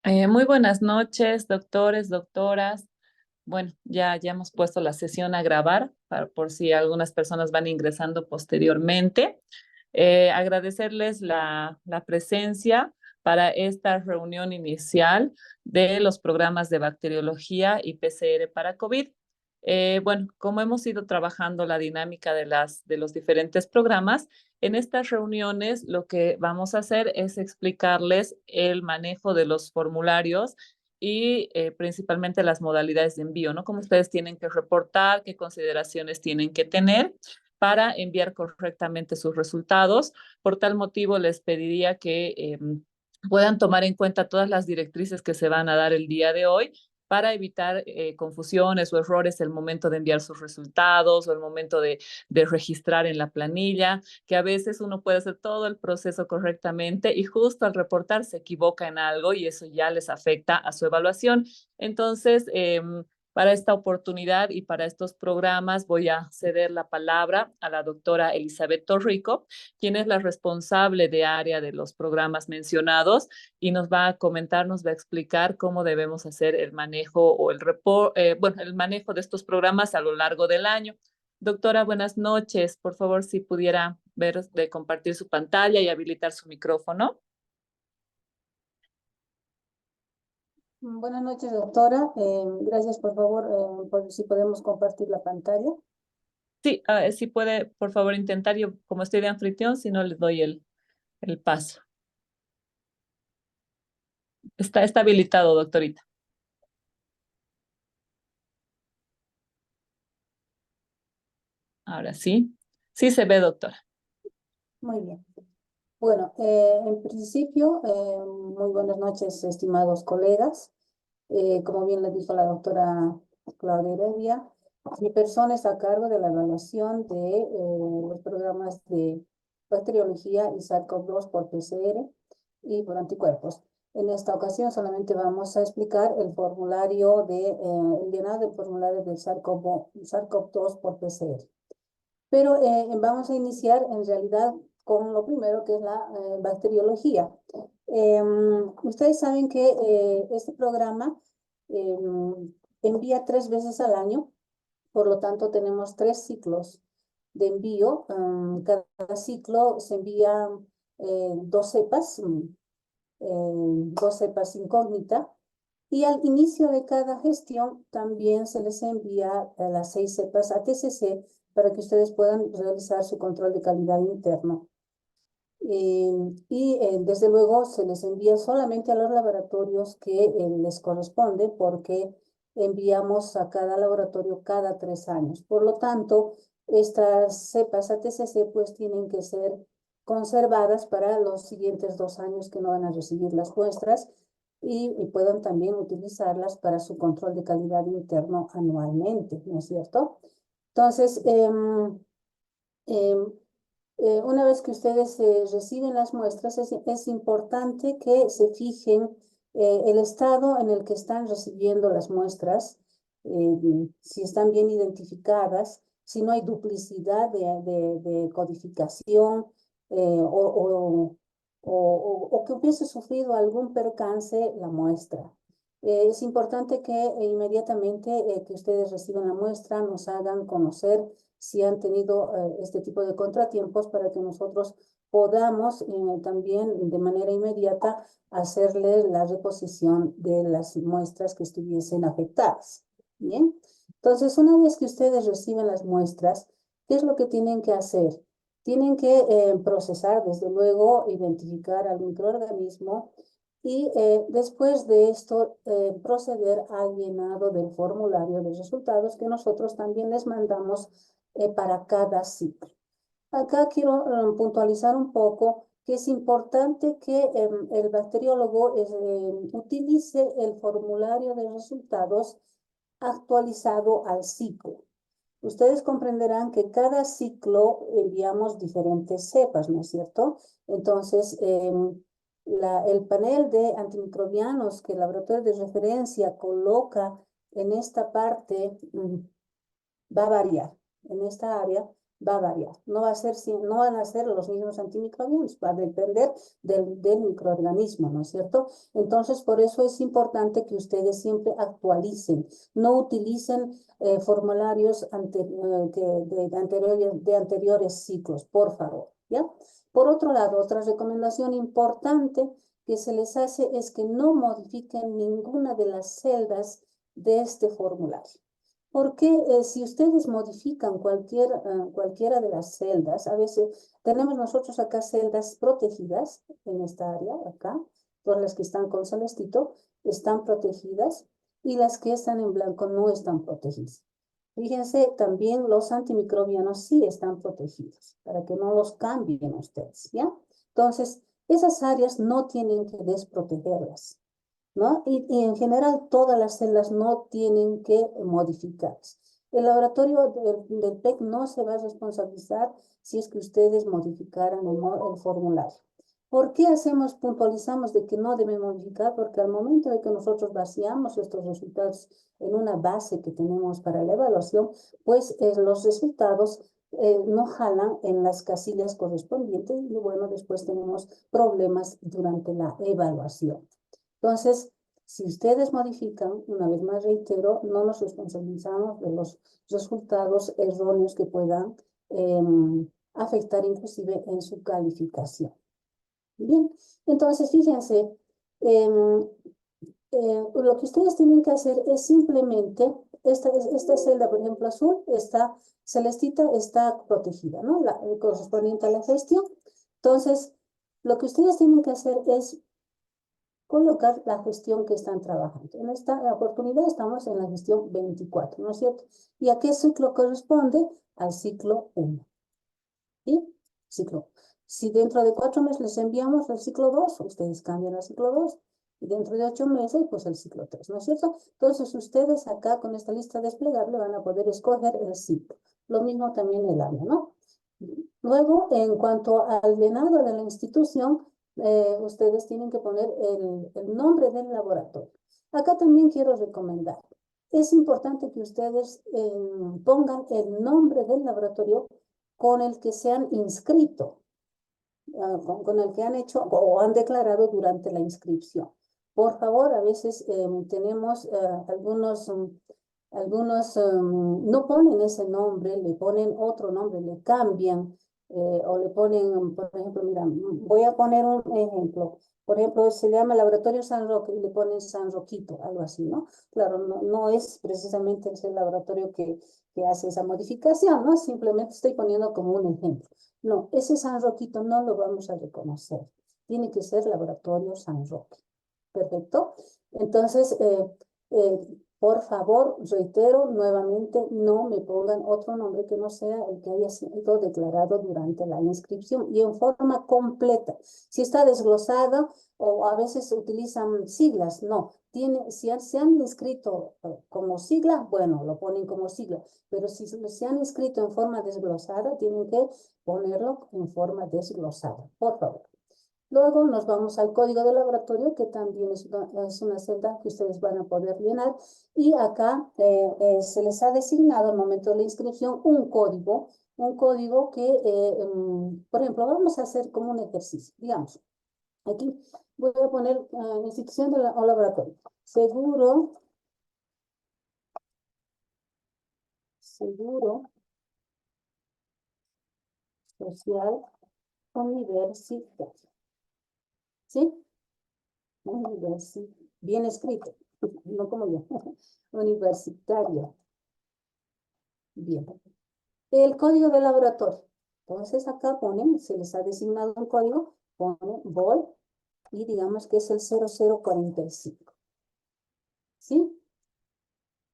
Muy buenas noches, doctores, doctoras. Bueno, ya hemos puesto la sesión a grabar por si algunas personas van ingresando posteriormente. Agradecerles la presencia para esta reunión inicial de los programas de bacteriología y PCR para COVID. Bueno, como hemos ido trabajando la dinámica de los diferentes programas, en estas reuniones lo que vamos a hacer es explicarles el manejo de los formularios y principalmente las modalidades de envío, ¿no? Cómo ustedes tienen que reportar, qué consideraciones tienen que tener para enviar correctamente sus resultados. Por tal motivo, les pediría que puedan tomar en cuenta todas las directrices que se van a dar el día de hoy para evitar confusiones o errores el momento de enviar sus resultados o el momento de registrar en la planilla, que a veces uno puede hacer todo el proceso correctamente y justo al reportar se equivoca en algo y eso ya les afecta a su evaluación. Entonces, para esta oportunidad y para estos programas voy a ceder la palabra a la doctora Elizabeth Torrico, quien es la responsable de área de los programas mencionados y nos va a comentar, nos va a explicar cómo debemos hacer el manejo o bueno, el manejo de estos programas a lo largo del año. Doctora, buenas noches. Por favor, si pudiera ver de compartir su pantalla y habilitar su micrófono. Buenas noches, doctora. Gracias, por favor, por si podemos compartir la pantalla. Sí, si puede, por favor, intentar. Yo, como estoy de anfitrión, si no, le doy el paso. Está habilitado, doctorita. Ahora sí. Sí se ve, doctora. Muy bien. Bueno, en principio, muy buenas noches, estimados colegas. Como bien le dijo la doctora Claudia Heredia, mi persona está a cargo de la evaluación de los programas de bacteriología y SARS-CoV-2 por PCR y por anticuerpos. En esta ocasión solamente vamos a explicar el formulario el llenado del formulario del SARS-CoV-2 por PCR. Pero vamos a iniciar en realidad con lo primero que es la bacteriología. Ustedes saben que este programa envía 3 veces al año, por lo tanto tenemos 3 ciclos de envío. Cada ciclo se envía 2 cepas, 2 cepas incógnita, y al inicio de cada gestión también se les envía las 6 cepas a TCC para que ustedes puedan realizar su control de calidad interno. Desde luego se les envía solamente a los laboratorios que les corresponde, porque enviamos a cada laboratorio cada 3 años. Por lo tanto, estas cepas ATCC pues tienen que ser conservadas para los siguientes 2 años que no van a recibir las muestras y puedan también utilizarlas para su control de calidad interno anualmente, ¿no es cierto? Entonces, una vez que ustedes reciben las muestras, es importante que se fijen el estado en el que están recibiendo las muestras, si están bien identificadas, si no hay duplicidad de codificación, o que hubiese sufrido algún percance la muestra. Es importante que inmediatamente que ustedes reciban la muestra nos hagan conocer si han tenido este tipo de contratiempos, para que nosotros podamos también de manera inmediata hacerle la reposición de las muestras que estuviesen afectadas. Bien, entonces una vez que ustedes reciben las muestras, ¿qué es lo que tienen que hacer? Tienen que procesar, desde luego, identificar al microorganismo y después de esto proceder al llenado del formulario de resultados que nosotros también les mandamos para cada ciclo. Acá quiero puntualizar un poco que es importante que el bacteriólogo utilice el formulario de resultados actualizado al ciclo. Ustedes comprenderán que cada ciclo enviamos diferentes cepas, ¿no es cierto? Entonces, el panel de antimicrobianos que el laboratorio de referencia coloca en esta parte va a variar. En esta área va a variar. No va a ser, no van a ser los mismos antimicrobianos, va a depender del microorganismo, ¿no es cierto? Entonces, por eso es importante que ustedes siempre actualicen, no utilicen formularios de anteriores ciclos, por favor, ¿ya? Por otro lado, otra recomendación importante que se les hace es que no modifiquen ninguna de las celdas de este formulario. Porque si ustedes modifican cualquiera de las celdas, a veces tenemos nosotros acá celdas protegidas en esta área, acá, todas las que están con celestito están protegidas y las que están en blanco no están protegidas. Fíjense, también los antimicrobianos sí están protegidos, para que no los cambien ustedes, ¿ya? Entonces, esas áreas no tienen que desprotegerlas, ¿no? Y en general todas las celdas no tienen que modificarse. El laboratorio del PEC no se va a responsabilizar si es que ustedes modificaran el formulario. ¿Por qué puntualizamos de que no deben modificar? Porque al momento de que nosotros vaciamos estos resultados en una base que tenemos para la evaluación, pues los resultados no jalan en las casillas correspondientes y bueno, después tenemos problemas durante la evaluación. Entonces, si ustedes modifican, una vez más reitero, no nos responsabilizamos de los resultados erróneos que puedan afectar inclusive en su calificación. Bien, entonces fíjense, lo que ustedes tienen que hacer es simplemente, esta celda, por ejemplo, azul, celestita está protegida, ¿no? Correspondiente a la gestión. Entonces, lo que ustedes tienen que hacer es colocar la gestión que están trabajando. En esta oportunidad estamos en la gestión 24, ¿no es cierto? ¿Y a qué ciclo corresponde? Al ciclo 1. ¿Sí? Ciclo. Si dentro de 4 meses les enviamos el ciclo 2, ustedes cambian al ciclo 2. Y dentro de 8 meses, pues el ciclo 3, ¿no es cierto? Entonces, ustedes acá con esta lista desplegable van a poder escoger el ciclo. Lo mismo también el año, ¿no? Luego, en cuanto al llenado de la institución, ustedes tienen que poner el nombre del laboratorio. Acá también quiero recomendar. Es importante que ustedes pongan el nombre del laboratorio con el que se han inscrito, con el que han hecho o han declarado durante la inscripción. Por favor, a veces tenemos algunos no ponen ese nombre, le ponen otro nombre, le cambian o le ponen, por ejemplo, mira, voy a poner un ejemplo. Por ejemplo, se llama Laboratorio San Roque y le ponen San Roquito, algo así, ¿no? Claro, no es precisamente ese laboratorio que hace esa modificación, ¿no? Simplemente estoy poniendo como un ejemplo. No, ese San Roquito no lo vamos a reconocer. Tiene que ser Laboratorio San Roque. Perfecto. Entonces, por favor, reitero nuevamente, no me pongan otro nombre que no sea el que haya sido declarado durante la inscripción y en forma completa. Si está desglosado o a veces utilizan siglas, no. Si se han inscrito como sigla, bueno, lo ponen como sigla, pero si se han inscrito en forma desglosada, tienen que ponerlo en forma desglosada, por favor. Luego nos vamos al código de laboratorio, que también es una celda que ustedes van a poder llenar. Y acá se les ha designado al momento de la inscripción un código que, por ejemplo, vamos a hacer como un ejercicio. Digamos, aquí voy a poner institución o laboratorio. Seguro social universitario. ¿Sí? Bien escrito, no como yo. Universitaria. Bien. El código de laboratorio. Entonces acá ponen, se les ha designado un código, ponen VOL y digamos que es el 0045. ¿Sí?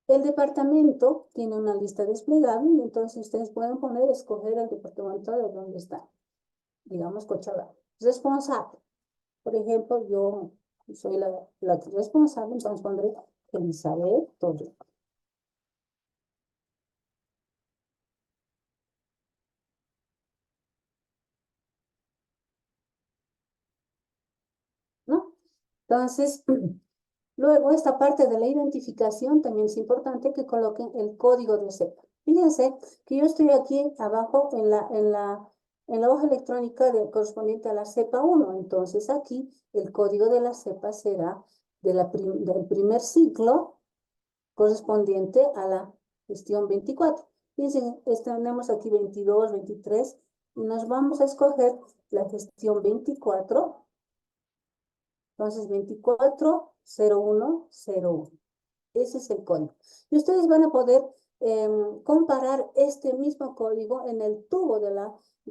El departamento tiene una lista desplegable y entonces ustedes pueden escoger el departamento de donde está. Digamos Cochabamba. Responsable. Por ejemplo, yo soy la responsable, entonces pondré Elizabeth Torres. ¿No? Entonces, luego esta parte de la identificación también es importante que coloquen el código de cepa. Fíjense que yo estoy aquí abajo en la hoja electrónica correspondiente a la cepa 1. Entonces aquí el código de la cepa será del primer ciclo correspondiente a la gestión 24. Fíjense, tenemos aquí 22, 23 y nos vamos a escoger la gestión 24. Entonces 240101. Ese es el código. Y ustedes van a poder comparar este mismo código en el tubo de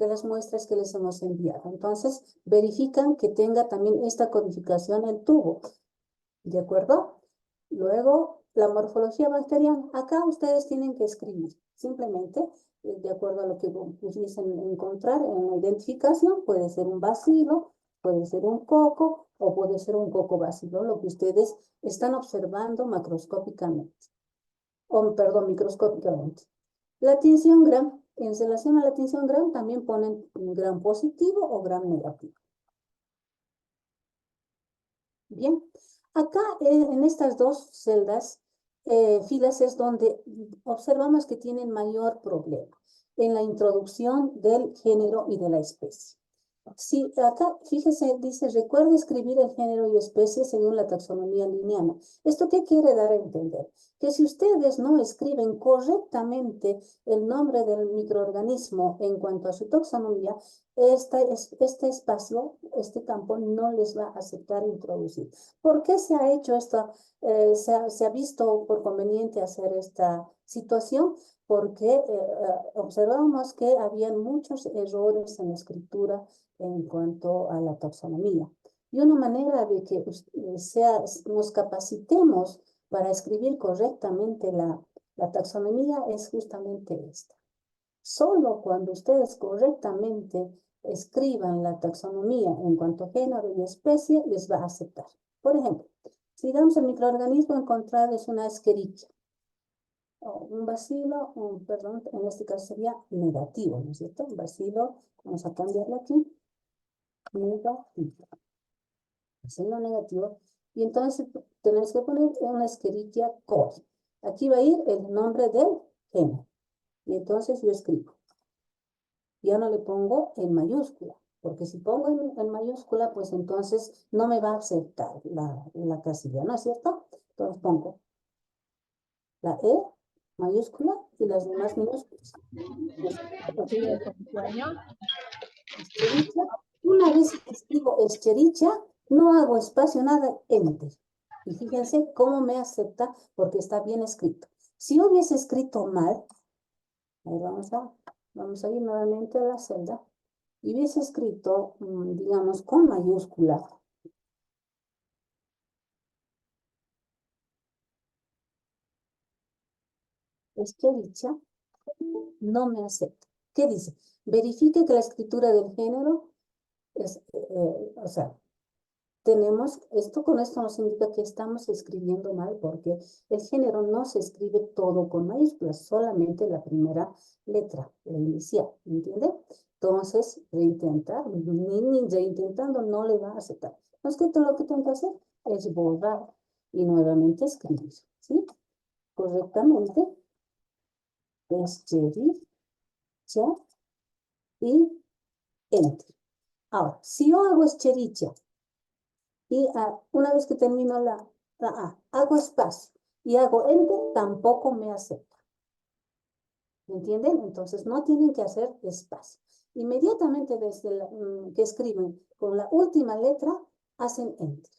las muestras que les hemos enviado. Entonces, verifican que tenga también esta codificación el tubo. ¿De acuerdo? Luego, la morfología bacteriana. Acá ustedes tienen que escribir. Simplemente, de acuerdo a lo que pudiesen encontrar en la identificación, puede ser un bacilo, puede ser un coco o puede ser un coco bacilo, lo que ustedes están observando macroscópicamente. Perdón, microscópicamente. La tinción Gram, en relación a la tinción Gram también ponen Gram positivo o Gram negativo. Bien, acá en estas dos celdas, filas es donde observamos que tienen mayor problema en la introducción del género y de la especie. Sí, acá, fíjese, dice, recuerde escribir el género y especie según la taxonomía linneana. ¿Esto qué quiere dar a entender? Que si ustedes no escriben correctamente el nombre del microorganismo en cuanto a su taxonomía, este espacio, este campo, no les va a aceptar introducir. ¿Por qué se ha hecho esto? Se ha visto por conveniente hacer esta situación porque observamos que habían muchos errores en la escritura en cuanto a la taxonomía. Y una manera de que nos capacitemos para escribir correctamente la taxonomía es justamente esta. Solo cuando ustedes correctamente escriban la taxonomía en cuanto a género y especie, les va a aceptar. Por ejemplo, si digamos el microorganismo encontrado es una Escherichia, o un bacilo, perdón, en este caso sería negativo, ¿no es cierto? Un bacilo, vamos a cambiarlo aquí, negativo. Bacilo negativo. Y entonces tenemos que poner una Escherichia coli. Aquí va a ir el nombre del género. Y entonces yo escribo. Ya no le pongo en mayúscula, porque si pongo en mayúscula, pues entonces no me va a aceptar la casilla, ¿no es cierto? Entonces pongo la E mayúscula y las demás minúsculas. Escherichia. Una vez que escribo Escherichia, no hago espacio, nada, enter. Y fíjense cómo me acepta porque está bien escrito. Si hubiese escrito mal, ahí vamos a ir nuevamente a la celda, y hubiese escrito, digamos, con mayúscula, Escherichia, no me acepta. ¿Qué dice? Verifique que la escritura del género es, o sea, con esto nos indica que estamos escribiendo mal porque el género no se escribe todo con mayúsculas, solamente la primera letra, la inicial, ¿entiende? Entonces, reintentar, ni reintentando no le va a aceptar. Entonces, lo que tengo que hacer es borrar y nuevamente escribir, ¿sí? Correctamente, Escherichia y enter. Ahora, si yo hago Escherichia y una vez que termino la A, hago espacio y hago enter, tampoco me acepta. ¿Me entienden? Entonces no tienen que hacer espacio. Inmediatamente desde que escriben con la última letra, hacen enter.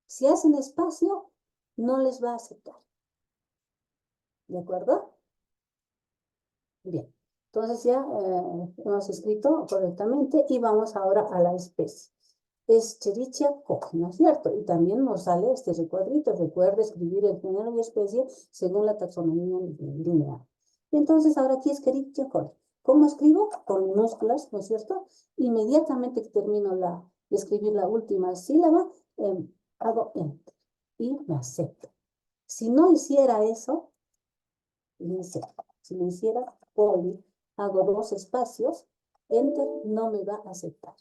Si hacen espacio, no les va a aceptar. ¿De acuerdo? Bien. Entonces ya hemos escrito correctamente y vamos ahora a la especie. Escherichia coli, ¿no es cierto? Y también nos sale este recuadrito. Recuerda escribir el género y especie según la taxonomía lineal. Y entonces ahora aquí Escherichia coli. ¿Cómo escribo? Con minúsculas, ¿no es cierto? Inmediatamente que termino de escribir la última sílaba, hago enter y me acepto. Si no hiciera eso, si lo hiciera coli, hago 2 espacios, enter no me va a aceptar.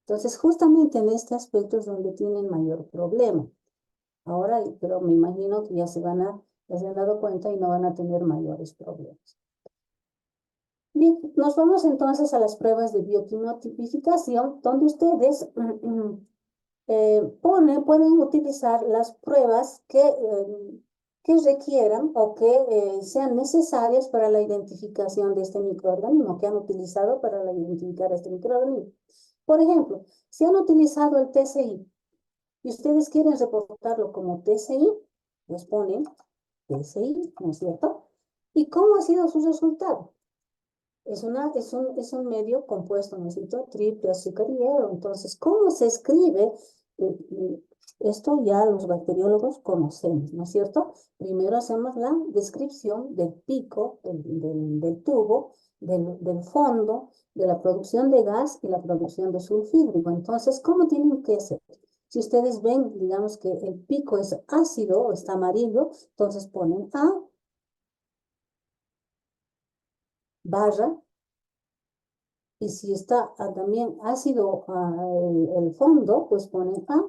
Entonces, justamente en este aspecto es donde tienen mayor problema. Ahora, pero me imagino que ya se van a Ya se han dado cuenta y no van a tener mayores problemas. Bien, nos vamos entonces a las pruebas de bioquimotipificación, donde ustedes pueden utilizar las pruebas que requieran o que sean necesarias para la identificación de este microorganismo, que han utilizado para identificar este microorganismo. Por ejemplo, si han utilizado el TCI y ustedes quieren reportarlo como TCI, pues ponen TCI, ¿no es cierto? ¿Y cómo ha sido su resultado? Es un medio compuesto, ¿no es cierto? Triple azucarero. Entonces, ¿cómo se escribe? Esto ya los bacteriólogos conocemos, ¿no es cierto? Primero hacemos la descripción del pico, del tubo, del fondo, de la producción de gas y la producción de sulfídrico. Entonces, ¿cómo tienen que ser? Si ustedes ven, digamos que el pico es ácido o está amarillo, entonces ponen A barra. Y si está también ácido el fondo, pues ponen A.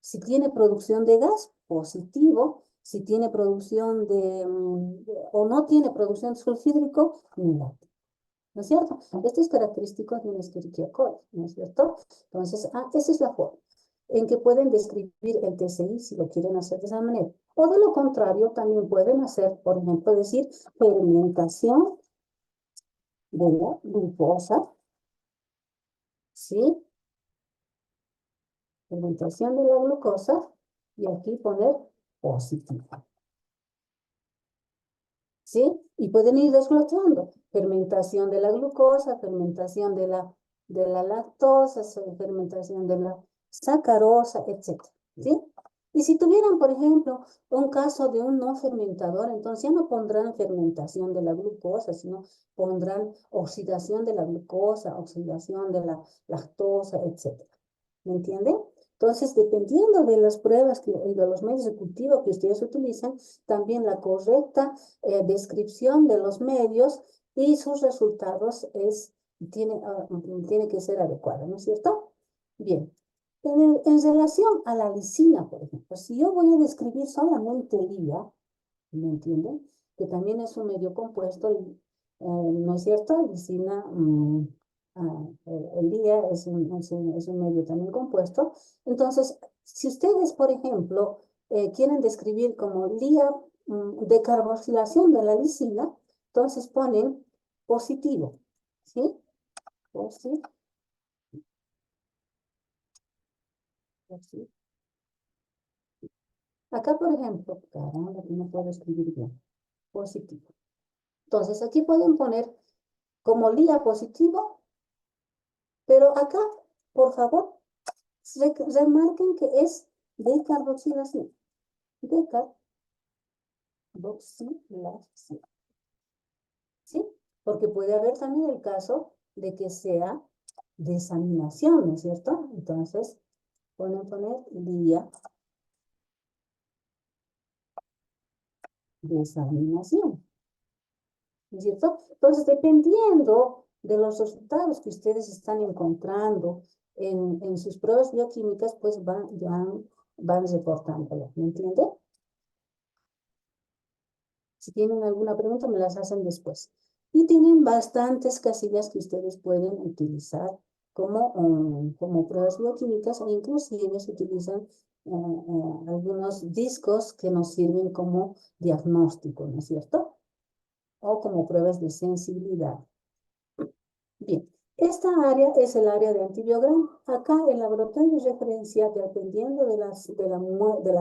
Si tiene producción de gas, positivo. Si tiene producción o no tiene producción de sulfídrico, negativo. ¿No es cierto? Esto es característico de un Escherichia coli, ¿no es cierto? Entonces, esa es la forma en que pueden describir el TCI si lo quieren hacer de esa manera. O de lo contrario, también pueden hacer, por ejemplo, decir fermentación de la glucosa, ¿sí? Fermentación de la glucosa y aquí poner positivo. ¿Sí? Y pueden ir desglosando. Fermentación de la glucosa, fermentación de la lactosa, fermentación de la sacarosa, etc. ¿Sí? Y si tuvieran, por ejemplo, un caso de un no fermentador, entonces ya no pondrán fermentación de la glucosa, sino pondrán oxidación de la glucosa, oxidación de la lactosa, etc. ¿Me entienden? Entonces, dependiendo de las pruebas y de los medios de cultivo que ustedes utilizan, también la correcta descripción de los medios y sus resultados tiene que ser adecuada, ¿no es cierto? Bien. En relación a la lisina, por ejemplo, si yo voy a describir solamente lía, ¿me entienden? Que también es un medio compuesto, ¿no es cierto? Lisina, el día es un medio también compuesto. Entonces, si ustedes, por ejemplo, quieren describir como decarboxilación de la lisina, entonces ponen positivo, ¿sí? Positivo. Acá, por ejemplo, caramba, que no puedo escribir bien, positivo. Entonces, aquí pueden poner como lía positivo, pero acá, por favor, remarquen que es decarboxilación. Decarboxilación. ¿Sí? Porque puede haber también el caso de que sea desaminación, ¿no es cierto? Entonces, poner día desaminación. ¿No es cierto? Entonces, dependiendo de los resultados que ustedes están encontrando en sus pruebas bioquímicas, pues van reportándolo. ¿Me entiende? Si tienen alguna pregunta, me las hacen después. Y tienen bastantes casillas que ustedes pueden utilizar como pruebas bioquímicas e inclusive se utilizan algunos discos que nos sirven como diagnóstico, ¿no es cierto? O como pruebas de sensibilidad. Bien, esta área es el área de antibiograma. Acá el laboratorio de referencia, dependiendo de la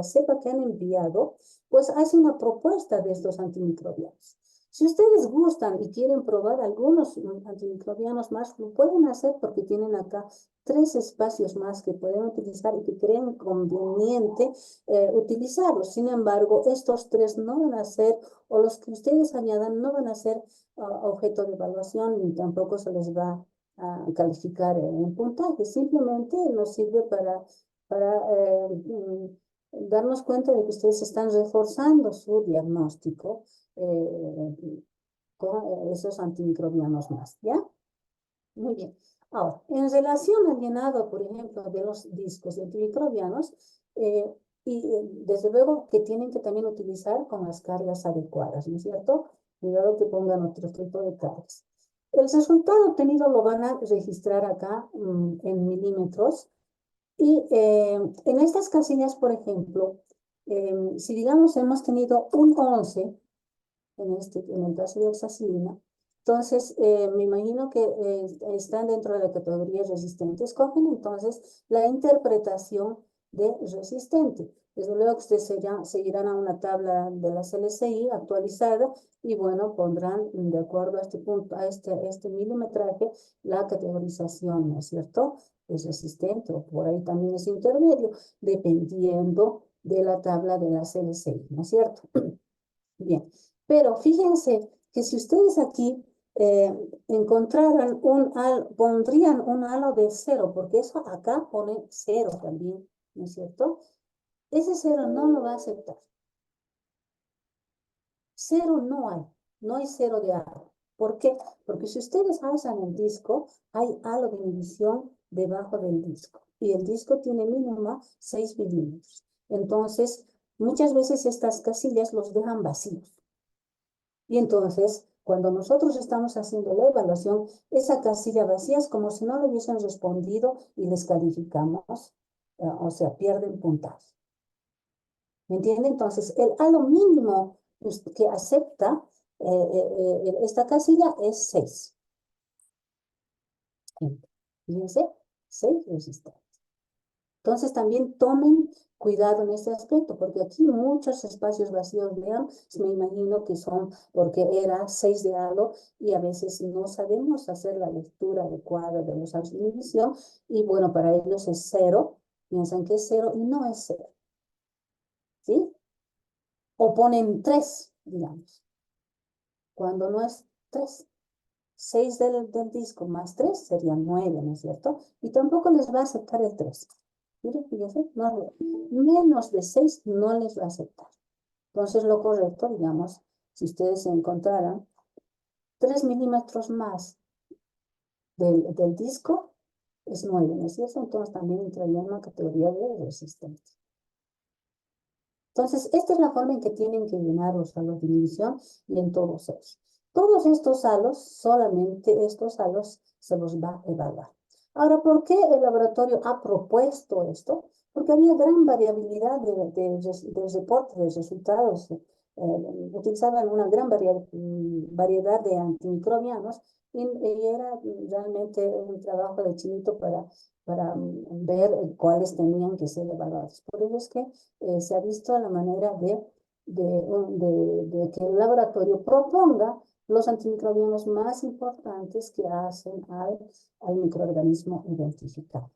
cepa que han enviado, pues hace una propuesta de estos antimicrobianos. Si ustedes gustan y quieren probar algunos antimicrobianos más, lo pueden hacer porque tienen acá 3 espacios más que pueden utilizar y que creen conveniente utilizarlos. Sin embargo, estos 3 no van a ser, o los que ustedes añadan, no van a ser objeto de evaluación ni tampoco se les va a calificar en puntaje. Simplemente nos sirve para darnos cuenta de que ustedes están reforzando su diagnóstico con esos antimicrobianos más, ¿ya? Muy bien. Ahora, en relación al llenado, por ejemplo, de los discos de antimicrobianos, y desde luego que tienen que también utilizar con las cargas adecuadas, ¿no es cierto? Cuidado que pongan otro tipo de cargas. El resultado obtenido lo van a registrar acá en milímetros. Y en estas casillas, por ejemplo, si digamos hemos tenido un 11 en el caso de oxacilina, entonces me imagino que están dentro de la categoría resistente. Escogen entonces la interpretación de resistente. Desde luego que ustedes seguirán a una tabla de la CLCI actualizada y bueno, pondrán de acuerdo a este punto, a este milimetraje, la categorización, ¿no es cierto? Es resistente o por ahí también es intermedio, dependiendo de la tabla de la CLCI, ¿no es cierto? Bien, pero fíjense que si ustedes aquí encontraran pondrían un halo de 0, porque eso acá pone 0 también, ¿no es cierto? Ese 0 no lo va a aceptar. 0 no hay 0 de halo. ¿Por qué? Porque si ustedes alzan el disco, hay halo de inhibición debajo del disco. Y el disco tiene mínimo 6 milímetros. Entonces, muchas veces estas casillas los dejan vacíos. Y entonces, cuando nosotros estamos haciendo la evaluación, esa casilla vacía es como si no le hubiesen respondido y les calificamos, o sea, pierden puntaje. ¿Me entiende? Entonces, el halo mínimo que acepta esta casilla es 6. Fíjense, 6 resistentes. Entonces también tomen cuidado en este aspecto, porque aquí muchos espacios vacíos, vean, me imagino que son porque era 6 de halo y a veces no sabemos hacer la lectura adecuada de los halos de inhibición y bueno, para ellos es 0, piensan que es 0 y no es 0. ¿Sí? O ponen 3, digamos, cuando no es 3. 6 del disco más 3 serían 9, ¿no es cierto? Y tampoco les va a aceptar el 3. Miren, fíjense, menos de 6 no les va a aceptar. Entonces, lo correcto, digamos, si ustedes encontraran 3 milímetros más del disco, es 9, ¿no es cierto? Entonces, también entraría en una categoría de resistente. Entonces, esta es la forma en que tienen que llenar los halos de inhibición y en todos ellos. Todos estos halos, solamente estos halos se los va a evaluar. Ahora, ¿por qué el laboratorio ha propuesto esto? Porque había gran variabilidad de reporte de resultados. Utilizaban una gran variedad de antimicrobianos y era realmente un trabajo de chinito para ver cuáles tenían que ser evaluados. Por ello es que se ha visto la manera de que el laboratorio proponga los antimicrobianos más importantes que hacen al microorganismo identificado.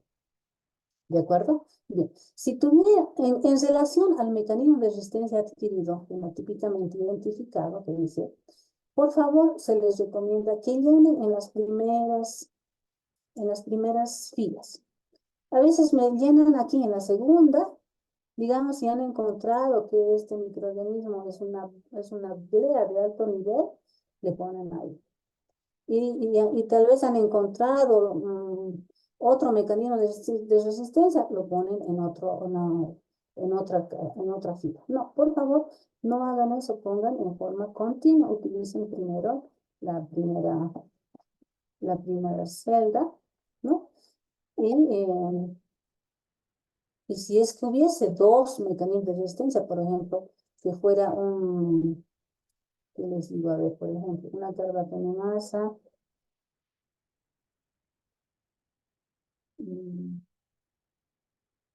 ¿De acuerdo? Bien. Si tuviera, en relación al mecanismo de resistencia adquirido, fenotípicamente identificado, que dice, por favor, se les recomienda que llenen en las primeras filas. A veces me llenan aquí en la segunda, digamos, si han encontrado que este microorganismo es una blea de alto nivel, le ponen ahí. Y tal vez han encontrado otro mecanismo de resistencia, lo ponen en otra fila. No, por favor, no hagan eso, pongan en forma continua, utilicen primero la primera celda, ¿no? Y si es que hubiese dos mecanismos de resistencia, por ejemplo, que fuera ¿qué les digo? A ver, por ejemplo, una carbapenemasa,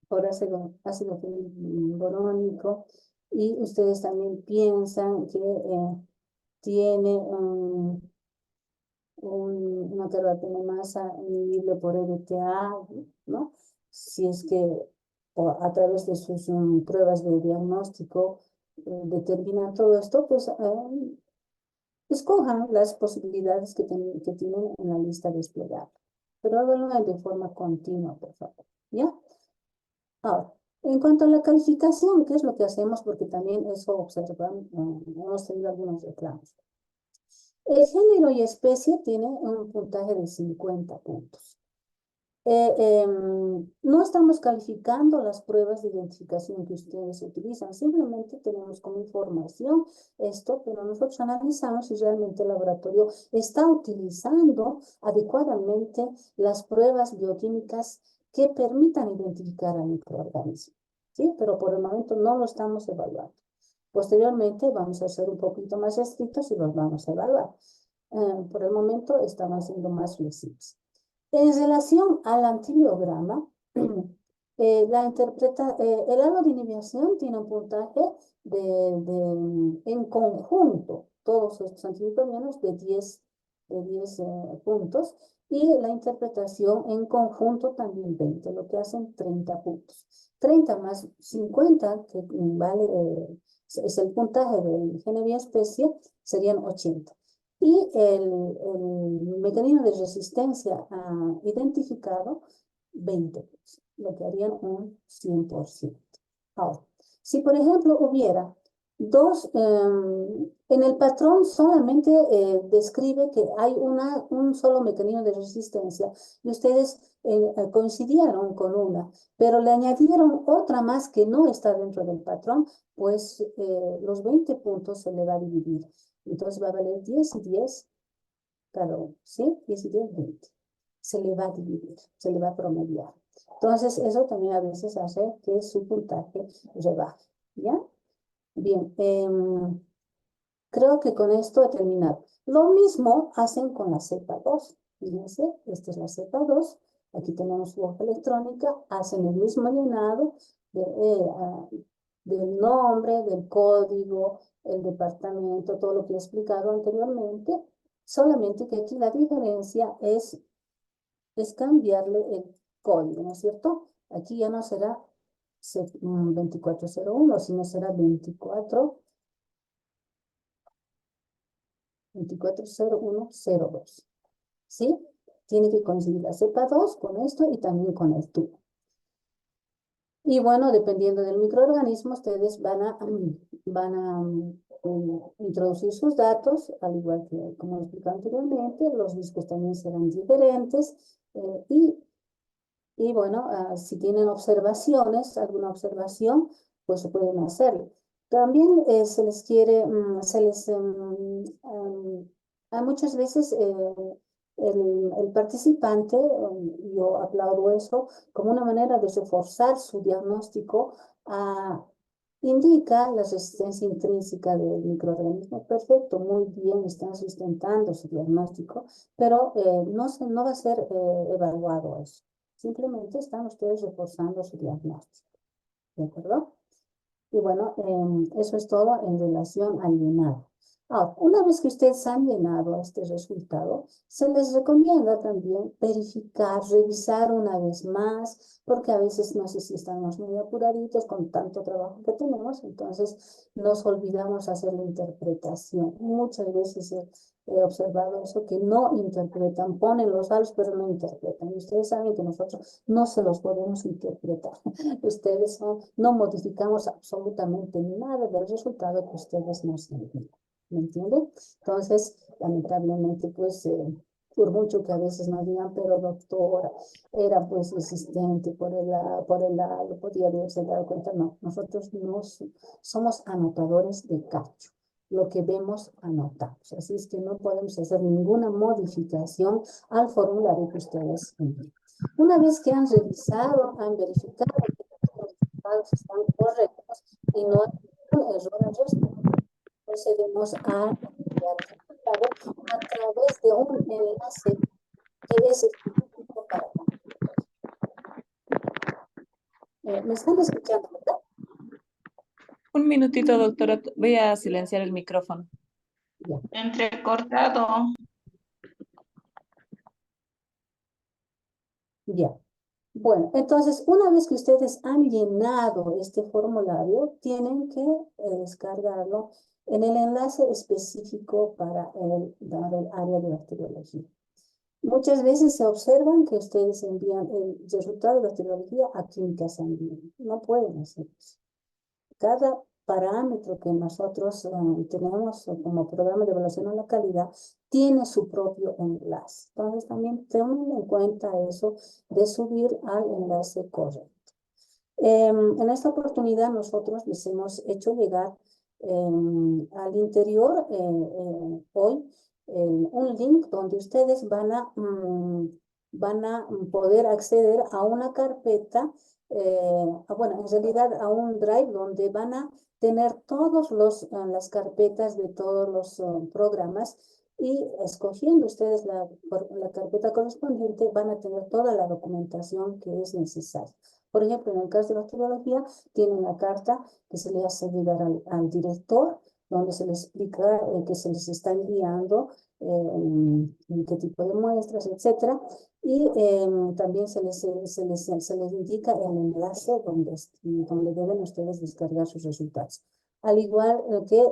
por ácido borónico, y ustedes también piensan que tiene una carbapenemasa inhibible por EDTA, ¿no? Si es que a través de sus pruebas de diagnóstico determinan todo esto, pues escojan las posibilidades que tienen en la lista desplegada. Pero háganlo de forma continua, por favor. ¿Ya? Ahora, en cuanto a la calificación, ¿qué es lo que hacemos? Porque también eso observan, hemos tenido algunos reclamos. El género y especie tienen un puntaje de 50 puntos. No estamos calificando las pruebas de identificación que ustedes utilizan, simplemente tenemos como información esto, pero nosotros analizamos si realmente el laboratorio está utilizando adecuadamente las pruebas bioquímicas que permitan identificar al microorganismo, ¿sí? Pero por el momento no lo estamos evaluando. Posteriormente vamos a ser un poquito más estrictos y los vamos a evaluar. Por el momento estamos siendo más flexibles. En relación al antibiograma, el halo de inhibición tiene un puntaje en conjunto, todos estos antimicrobianos de 10 puntos, y la interpretación en conjunto también 20, lo que hacen 30 puntos. 30 más 50, que vale, es el puntaje del género y especie, serían 80. Y el mecanismo de resistencia identificado, 20, lo que harían un 100%. Ahora, si por ejemplo hubiera en el patrón solamente describe que hay un solo mecanismo de resistencia y ustedes coincidieron con una, pero le añadieron otra más que no está dentro del patrón, pues los 20 puntos se le va a dividir. Entonces va a valer 10 y 10 cada uno, ¿sí? 10 y 10, 20. Se le va a dividir, se le va a promediar. Entonces, eso también a veces hace que su puntaje rebaje, ¿ya? Bien, creo que con esto he terminado. Lo mismo hacen con la cepa 2. Fíjense, esta es la cepa 2. Aquí tenemos su hoja electrónica. Hacen el mismo llenado del nombre, del código, el departamento, todo lo que he explicado anteriormente. Solamente que aquí la diferencia es cambiarle el código, ¿no es cierto? Aquí ya no será 2401, sino será 240102. ¿Sí? Tiene que coincidir la cepa 2 con esto y también con el tubo. Y bueno, dependiendo del microorganismo, ustedes van a introducir sus datos, al igual que como expliqué anteriormente, los discos también serán diferentes. Y bueno, si tienen observaciones, alguna observación, pues se pueden hacerlo. También se les quiere, muchas veces el participante, yo aplaudo eso, como una manera de reforzar su diagnóstico, indica la resistencia intrínseca del microorganismo. Perfecto, muy bien, están sustentando su diagnóstico, pero no va a ser evaluado eso. Simplemente están ustedes reforzando su diagnóstico. ¿De acuerdo? Y bueno, eso es todo en relación al llenado. Ahora, una vez que ustedes han llenado este resultado, se les recomienda también verificar, revisar una vez más, porque a veces no sé si estamos muy apuraditos con tanto trabajo que tenemos, entonces nos olvidamos hacer la interpretación. Muchas veces he observado eso, que no interpretan, ponen los datos, pero no interpretan. Y ustedes saben que nosotros no se los podemos interpretar. Ustedes no modificamos absolutamente nada del resultado que ustedes nos envían. ¿Me entienden? Entonces, lamentablemente, pues, por mucho que a veces nos digan, pero doctora, era pues resistente por el lado, podía haberse dado cuenta. No, nosotros no somos anotadores de cacho. Lo que vemos, anotamos. Así es que no podemos hacer ninguna modificación al formulario que ustedes envían. Una vez que han revisado, han verificado que los resultados están correctos y no hay ningún error al respecto, procedemos a enviar el resultado a través de un enlace que es específico para computadores. ¿Me están escuchando, verdad? Un minutito, doctora. Voy a silenciar el micrófono. Ya. Entrecortado. Ya. Bueno, entonces, una vez que ustedes han llenado este formulario, tienen que descargarlo en el enlace específico para dar el área de bacteriología. Muchas veces se observan que ustedes envían el resultado de bacteriología a química sanguínea. No pueden hacer eso. Cada parámetro que nosotros tenemos como programa de evaluación a la calidad tiene su propio enlace. Entonces también tengan en cuenta eso de subir al enlace correcto. En esta oportunidad nosotros les hemos hecho llegar al interior hoy un link donde ustedes van a poder acceder a una carpeta, bueno, en realidad a un drive donde van a tener todas las carpetas de todos los programas, y escogiendo ustedes la carpeta correspondiente van a tener toda la documentación que es necesaria. Por ejemplo, en el caso de la bacteriología, tienen la carta que se le hace llegar al director, donde se les explica que se les está enviando qué tipo de muestras, etcétera. Y también se les indica el enlace donde deben ustedes descargar sus resultados. Al igual que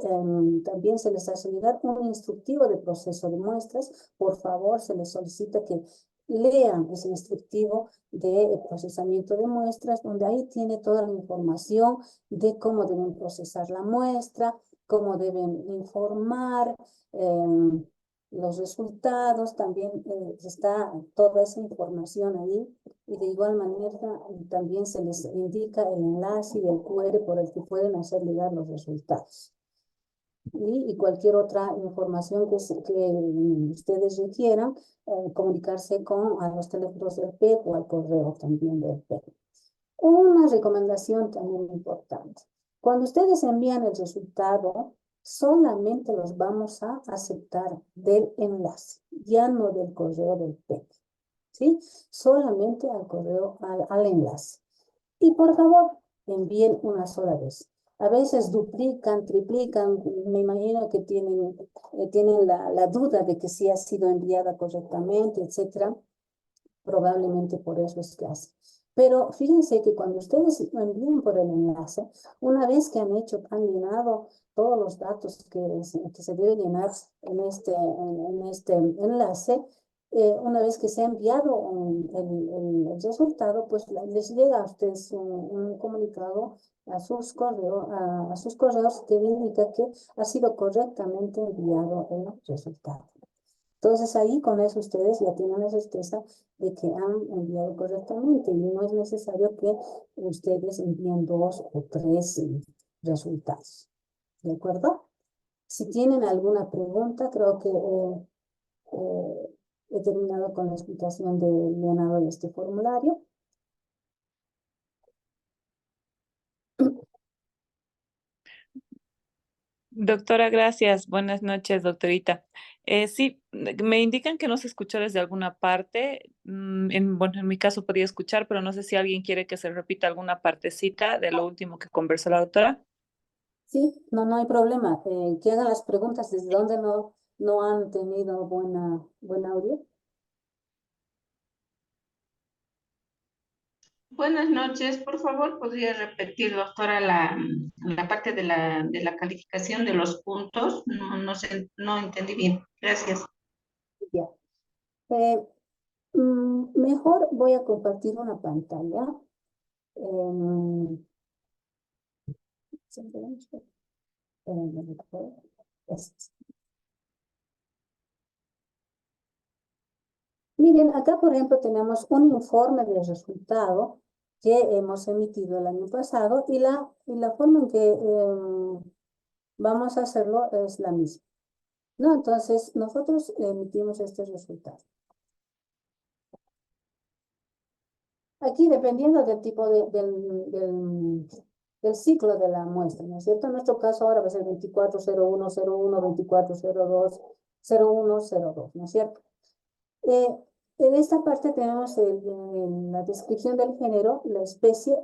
también se les hace llegar un instructivo de proceso de muestras. Por favor, se les solicita que lean ese instructivo de procesamiento de muestras, donde ahí tiene toda la información de cómo deben procesar la muestra, cómo deben informar los resultados. También está toda esa información ahí, y de igual manera también se les indica el enlace y el QR por el que pueden hacer llegar los resultados. Y cualquier otra información que ustedes requieran, comunicarse a los teléfonos del PEC o al correo también del PEC. Una recomendación también importante: cuando ustedes envían el resultado, solamente los vamos a aceptar del enlace, ya no del correo del PEC, ¿sí? Solamente al correo, al enlace. Y por favor, envíen una sola vez. A veces duplican, triplican, me imagino que tienen la duda de que sí ha sido enviada correctamente, etcétera. Probablemente por eso es que hacen. Pero fíjense que cuando ustedes envíen por el enlace, una vez que han llenado todos los datos que se deben llenar en este enlace, una vez que se ha enviado el resultado, pues les llega a ustedes un comunicado a sus correos que indica que ha sido correctamente enviado el resultado. Entonces ahí con eso ustedes ya tienen la certeza de que han enviado correctamente, y no es necesario que ustedes envíen 2 o 3 resultados. ¿De acuerdo? Si tienen alguna pregunta, creo que he terminado con la explicación del llenado de este formulario. Doctora, gracias. Buenas noches, doctorita. Sí, me indican que no se escuchó desde alguna parte. Bueno, en mi caso podía escuchar, pero no sé si alguien quiere que se repita alguna partecita de lo último que conversó la doctora. Sí, no hay problema. Que hagan las preguntas desde donde no han tenido buen audio. Buenas noches, por favor, ¿podría repetir, doctora, la parte de la calificación de los puntos? No entendí bien. Gracias. Ya. Mejor voy a compartir una pantalla. Miren, acá por ejemplo tenemos un informe de resultado que hemos emitido el año pasado, y la forma en que vamos a hacerlo es la misma, ¿no? Entonces nosotros emitimos este resultado. Aquí, dependiendo del tipo del ciclo de la muestra, ¿no es cierto? En nuestro caso ahora va a ser 240101, 2402, 0102, ¿no es cierto? En esta parte tenemos en la descripción del género, la especie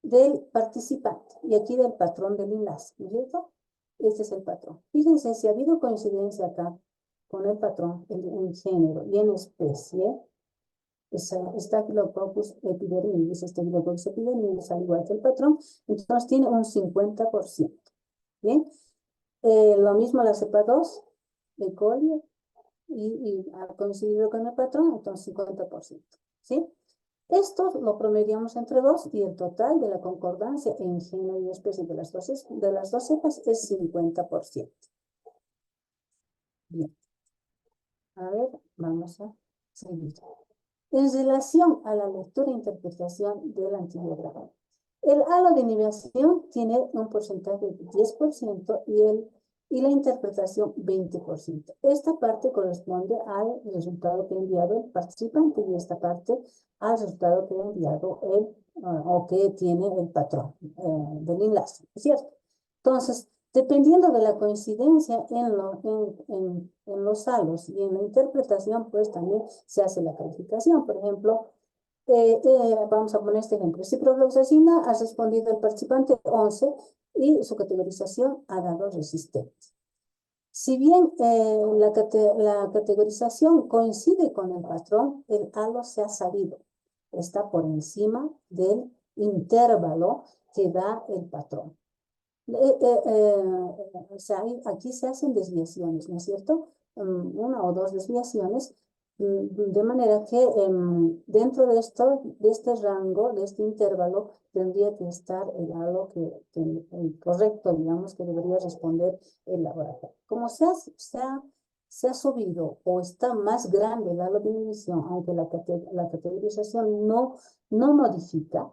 del participante, y aquí del patrón del enlace, ¿no es cierto? Este es el patrón. Fíjense, si ha habido coincidencia acá con el patrón en género y en especie, Staphylococcus epidermidis, Staphylococcus epidermidis, al igual que el patrón, entonces tiene un 50%. ¿Bien? Lo mismo la cepa 2, E. coli, y ha coincidido con el patrón, entonces 50%. ¿Sí? Esto lo promediamos entre 2, y el total de la concordancia en género y especie de las dos cepas es 50%. Bien. A ver, vamos a seguir. En relación a la lectura e interpretación del antibiograma, el halo de inhibición tiene un porcentaje de 10% y la interpretación 20%. Esta parte corresponde al resultado que ha enviado el participante y esta parte al resultado que ha enviado o que tiene el patrón del enlace, ¿cierto? Entonces, dependiendo de la coincidencia en los halos y en la interpretación, pues también se hace la calificación. Por ejemplo, vamos a poner este ejemplo. Ciprofloxacina ha respondido el participante 11 y su categorización ha dado resistente. Si bien la categorización coincide con el patrón, el halo se ha salido. Está por encima del intervalo que da el patrón. O sea, aquí se hacen desviaciones, ¿no es cierto? Una o dos desviaciones, de manera que dentro de este rango, de este intervalo, tendría que estar el halo el correcto, digamos, que debería responder el laboratorio. Como se ha subido o está más grande el halo de inhibición, aunque la categorización no modifica,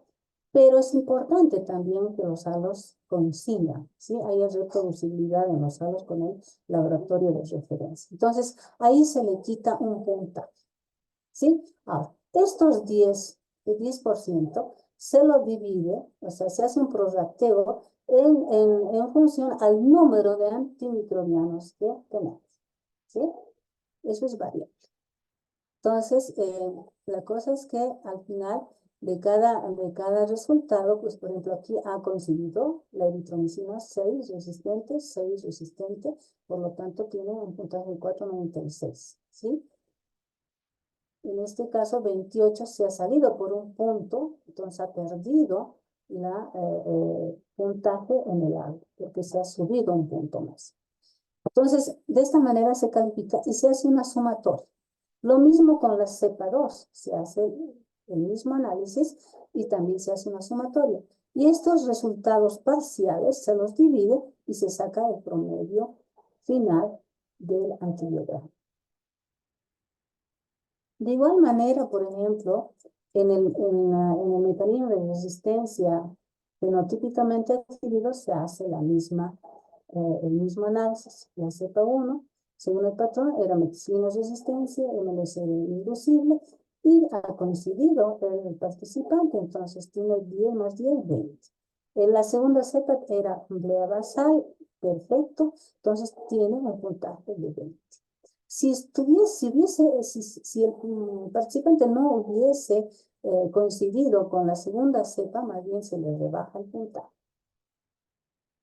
pero es importante también que los halos coincidan, ¿sí? Haya reproducibilidad en los halos con el laboratorio de referencia. Entonces, ahí se le quita un puntaje, ¿sí? Ahora, estos 10% se lo divide, o sea, se hace un prorrateo en función al número de antimicrobianos que tenemos, ¿sí? Eso es variable. Entonces, la cosa es que al final de cada resultado, pues por ejemplo aquí ha coincidido la eritromicina 6 resistente, por lo tanto tiene un puntaje de 4.96, ¿sí? En este caso 28 se ha salido por un punto, entonces ha perdido la puntaje en el agua, porque se ha subido un punto más. Entonces, de esta manera se califica y se hace una sumatoria. Lo mismo con la cepa 2, se hace el mismo análisis y también se hace una sumatoria. Y estos resultados parciales se los divide y se saca el promedio final del antibiograma. De igual manera, por ejemplo, en el mecanismo de resistencia fenotípicamente adquirido se hace el mismo análisis. La cepa 1, según el patrón, era meticilina resistencia, MLC inducible, y ha coincidido el participante, entonces tiene 10 más 10, 20. En la segunda cepa era emplea basal, perfecto, entonces tiene un puntaje de 20. Si el participante no hubiese coincidido con la segunda cepa, más bien se le rebaja el puntaje.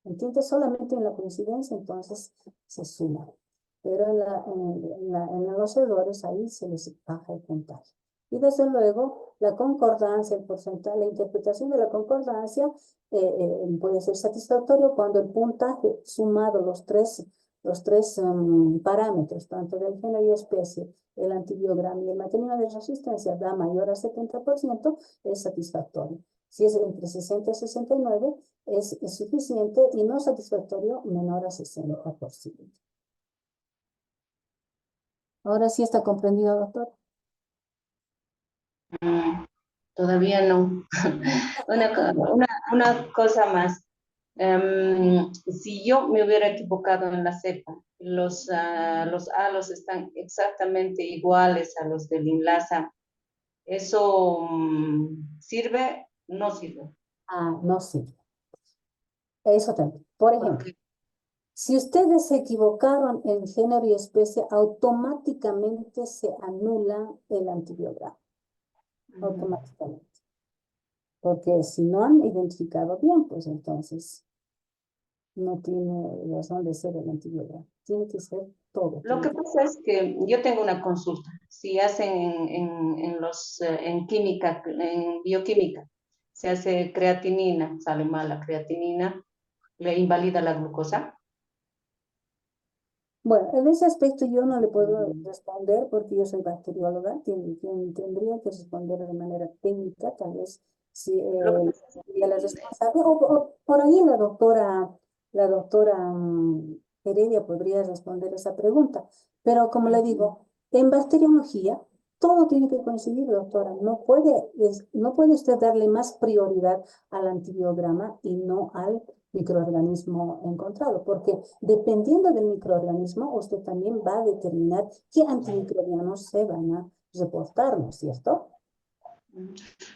¿Entiendes? Solamente en la coincidencia, entonces se suma. Pero en los errores, ahí se les baja el puntaje. Y desde luego, la concordancia, el porcentaje, la interpretación de la concordancia puede ser satisfactorio cuando el puntaje sumado los tres parámetros, tanto del género y especie, el antibiograma y el mecanismo de resistencia, da mayor a 70%, es satisfactorio. Si es entre 60 y 69, es suficiente y no satisfactorio menor a 60%. Ahora sí está comprendido, doctor. Todavía no. Una cosa más. Si yo me hubiera equivocado en la cepa, los halos están exactamente iguales a los del INLASA, ¿eso sirve? No sirve. No sirve. Eso también. Por ejemplo, si ustedes se equivocaron en género y especie, automáticamente se anula el antibiograma. Automáticamente. Porque si no han identificado bien, pues entonces no tiene razón de ser el antibiograma. Tiene que ser todo. Lo que pasa es que yo tengo una consulta. Si hacen en química, en bioquímica, se hace creatinina, sale mal la creatinina, le invalida la glucosa. Bueno, en ese aspecto yo no le puedo responder porque yo soy bacterióloga, tendría que responder de manera técnica, tal vez si sería la responsable, o por ahí la doctora Heredia podría responder esa pregunta. Pero como le digo, En bacteriología, todo tiene que coincidir, doctora. No puede usted darle más prioridad al antibiograma y no al microorganismo encontrado, porque dependiendo del microorganismo, usted también va a determinar qué antimicrobianos se van a reportar, ¿no es cierto?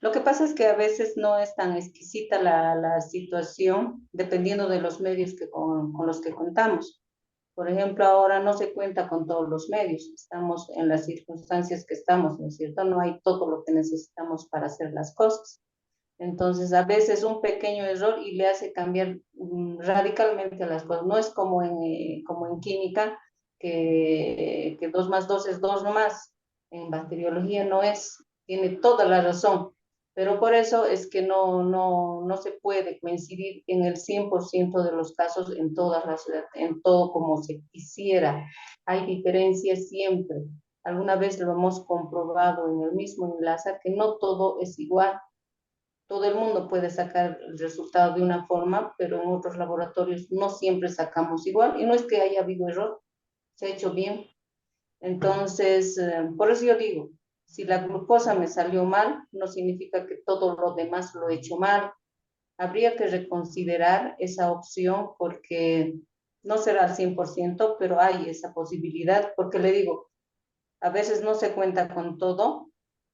Lo que pasa es que a veces no es tan exquisita la situación, dependiendo de los medios con los que contamos. Por ejemplo, ahora no se cuenta con todos los medios, estamos en las circunstancias que estamos, ¿no es cierto? No hay todo lo que necesitamos para hacer las cosas. Entonces, a veces un pequeño error y le hace cambiar radicalmente las cosas. No es como en química, que 2 más 2 es 2 nomás. En bacteriología no es, tiene toda la razón. Pero por eso es que no se puede coincidir en el 100% de los casos en todo como se quisiera. Hay diferencias siempre. Alguna vez lo hemos comprobado en el mismo enlace que no todo es igual. Todo el mundo puede sacar el resultado de una forma, pero en otros laboratorios no siempre sacamos igual. Y no es que haya habido error, se ha hecho bien. Entonces, por eso yo digo, si la glucosa me salió mal, no significa que todo lo demás lo he hecho mal. Habría que reconsiderar esa opción porque no será al 100%, pero hay esa posibilidad, porque le digo, a veces no se cuenta con todo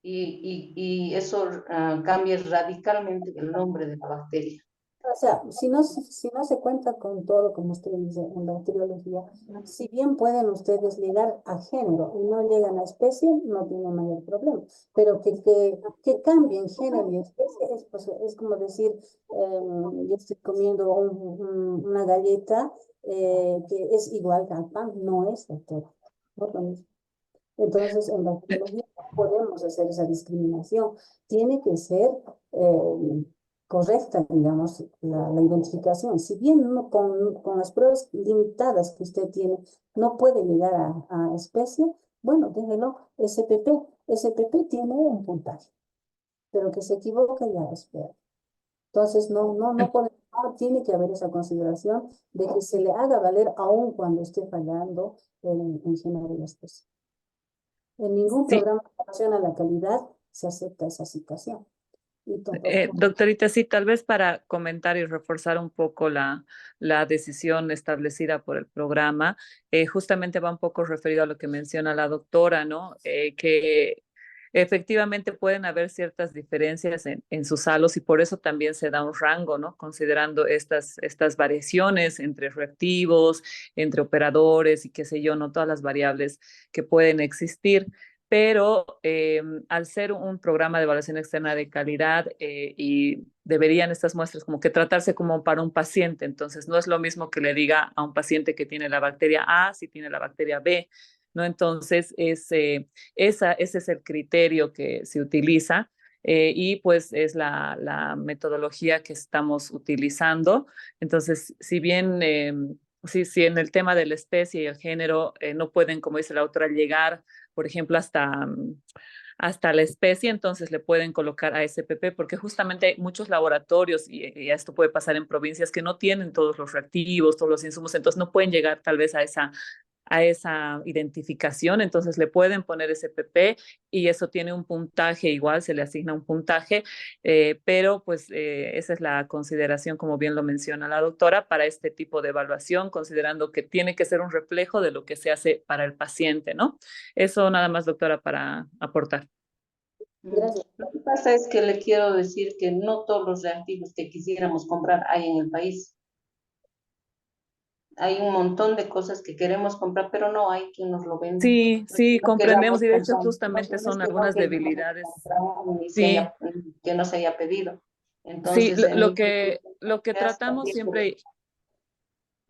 y eso cambia radicalmente el nombre de la bacteria. O sea, si no se cuenta con todo, como usted dice, en bacteriología, si bien pueden ustedes llegar a género y no llegan a especie, no tienen mayor problema. Pero que cambien género y especie es, pues, es como decir, yo estoy comiendo una galleta que es igual al pan, no es, doctora. No es lo mismo. Entonces, en bacteriología no podemos hacer esa discriminación. Tiene que ser correcta, digamos, la identificación. Si bien uno con las pruebas limitadas que usted tiene no puede llegar a especie, bueno, déjelo SPP. SPP tiene un puntaje, pero que se equivoca ya es peor. Entonces, no tiene que haber esa consideración de que se le haga valer aún cuando esté fallando en género y especie. En ningún Sí, programa de evaluación a la calidad se acepta esa situación. Y tampoco, doctorita, sí, tal vez para comentar y reforzar un poco la decisión establecida por el programa, justamente va un poco referido a lo que menciona la doctora, ¿no? Que efectivamente pueden haber ciertas diferencias en sus halos y por eso también se da un rango, ¿no? Considerando estas variaciones entre reactivos, entre operadores y qué sé yo, no todas las variables que pueden existir, pero al ser un programa de evaluación externa de calidad y deberían estas muestras como que tratarse como para un paciente, entonces no es lo mismo que le diga a un paciente que tiene la bacteria A si tiene la bacteria B, ¿no? Entonces ese es el criterio que se utiliza. Y pues es la metodología que estamos utilizando. Entonces, si bien si en el tema de la especie y el género no pueden, como dice la autora, llegar por ejemplo, hasta la especie, entonces le pueden colocar a SPP, porque justamente hay muchos laboratorios, y esto puede pasar en provincias que no tienen todos los reactivos, todos los insumos, entonces no pueden llegar tal vez a esa identificación, entonces le pueden poner SPP y eso tiene un puntaje igual, se le asigna un puntaje, pero pues esa es la consideración, como bien lo menciona la doctora, para este tipo de evaluación, considerando que tiene que ser un reflejo de lo que se hace para el paciente, ¿no? Eso nada más, doctora, para aportar. gracias. Lo que pasa es que le quiero decir que no todos los reactivos que quisiéramos comprar hay en el país. Hay un montón de cosas que queremos comprar, pero no hay quien nos lo venda. Sí, No es que sí, no comprendemos queramos y de hecho comprar, justamente no es son que no algunas queramos debilidades. comprar ni Sí, que no se haya pedido. sí, Entonces, en mi lo que hasta tratamos 10%. siempre.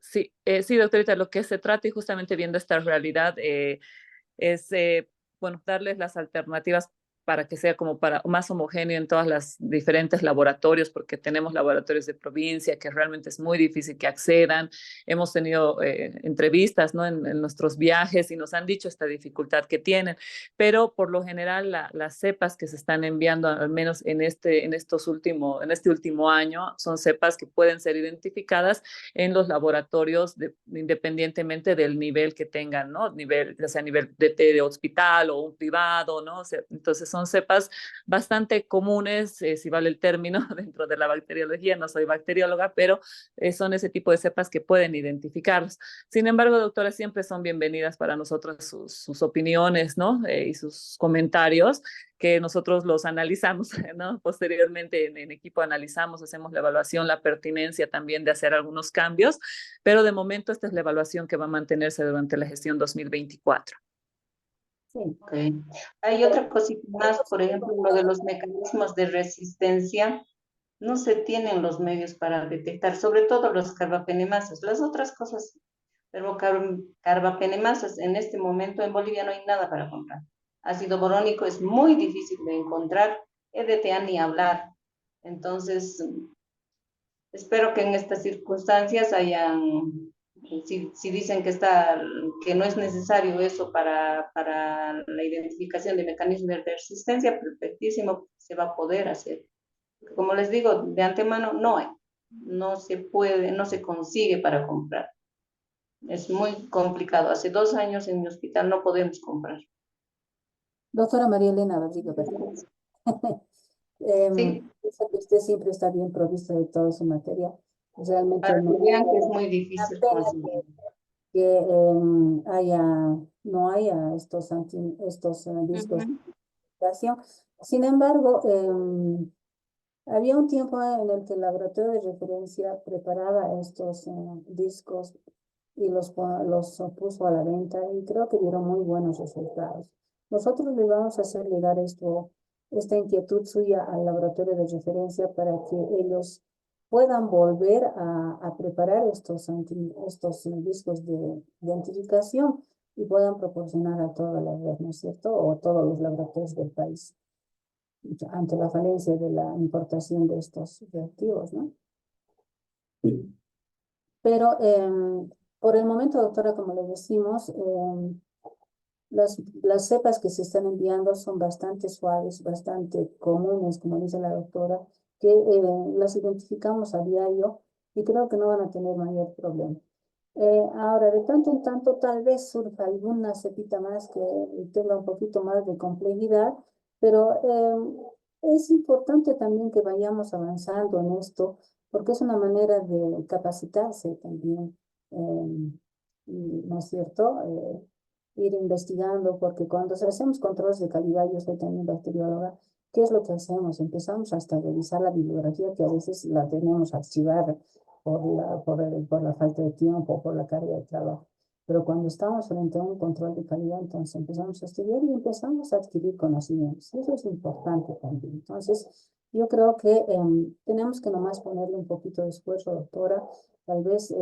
Sí, sí, doctorita, lo que se trata y justamente viendo esta realidad es, bueno, darles las alternativas para que sea como para más homogéneo en todas las diferentes laboratorios, porque tenemos laboratorios de provincia que realmente es muy difícil que accedan. Hemos tenido entrevistas, ¿no? En nuestros viajes y nos han dicho esta dificultad que tienen, pero por lo general las cepas que se están enviando, al menos en este último año, son cepas que pueden ser identificadas en los laboratorios independientemente del nivel que tengan, ¿no? Ya sea nivel de hospital o un privado, ¿no? O sea, entonces son cepas bastante comunes, si vale el término, dentro de la bacteriología. No soy bacterióloga, pero son ese tipo de cepas que pueden identificarlos. Sin embargo, doctora, siempre son bienvenidas para nosotros sus opiniones, ¿no? Y sus comentarios, que nosotros los analizamos, ¿no? Posteriormente en equipo analizamos, hacemos la evaluación, la pertinencia también de hacer algunos cambios, pero de momento esta es la evaluación que va a mantenerse durante la gestión 2024. Sí. Okay. Hay otra cosita más, por ejemplo, lo de los mecanismos de resistencia. No se tienen los medios para detectar, sobre todo los carbapenemasas. Las otras cosas, pero carbapenemasas en este momento en Bolivia no hay nada para comprar. Ácido borónico es muy difícil de encontrar, EDTA ni hablar. Entonces, espero que en estas circunstancias hayan, si dicen que no es necesario eso para la identificación de mecanismos de resistencia, perfectísimo, se va a poder hacer. Como les digo, de antemano no hay, no se puede, no se consigue para comprar. Es muy complicado. Hace 2 años en mi hospital no podemos comprar. Doctora María Elena Rodríguez, Sí, pienso que usted siempre está bien provista de toda su materia. Realmente para que no, vean que es muy una difícil pena conseguir. que no haya estos discos de Ujú. investigación. Sin embargo, había un tiempo en el que el laboratorio de referencia preparaba estos discos y los puso a la venta y creo que dieron muy buenos resultados. Nosotros le vamos a hacer llegar esta inquietud suya al laboratorio de referencia para que ellos puedan volver a preparar estos discos de identificación y puedan proporcionar a toda la red, ¿no es cierto? O a todos los laboratorios del país ante la falencia de la importación de estos reactivos, ¿no? Pero por el momento, doctora, como le decimos, las cepas que se están enviando son bastante suaves, bastante comunes, como dice la doctora, que las identificamos a diario y creo que no van a tener mayor problema. Ahora, de tanto en tanto, tal vez surja alguna cepita más que tenga un poquito más de complejidad, pero es importante también que vayamos avanzando en esto, porque es una manera de capacitarse también, ¿no es cierto? Ir investigando, porque cuando hacemos controles de calidad, yo soy también bacterióloga, ¿qué es lo que hacemos? Empezamos hasta a revisar la bibliografía, que a veces la tenemos archivada por la falta de tiempo, por la carga de trabajo. Pero cuando estamos frente a un control de calidad, entonces empezamos a estudiar y empezamos a adquirir conocimientos. Eso es importante también. Entonces, yo creo que tenemos que nomás ponerle un poquito de esfuerzo, doctora, tal vez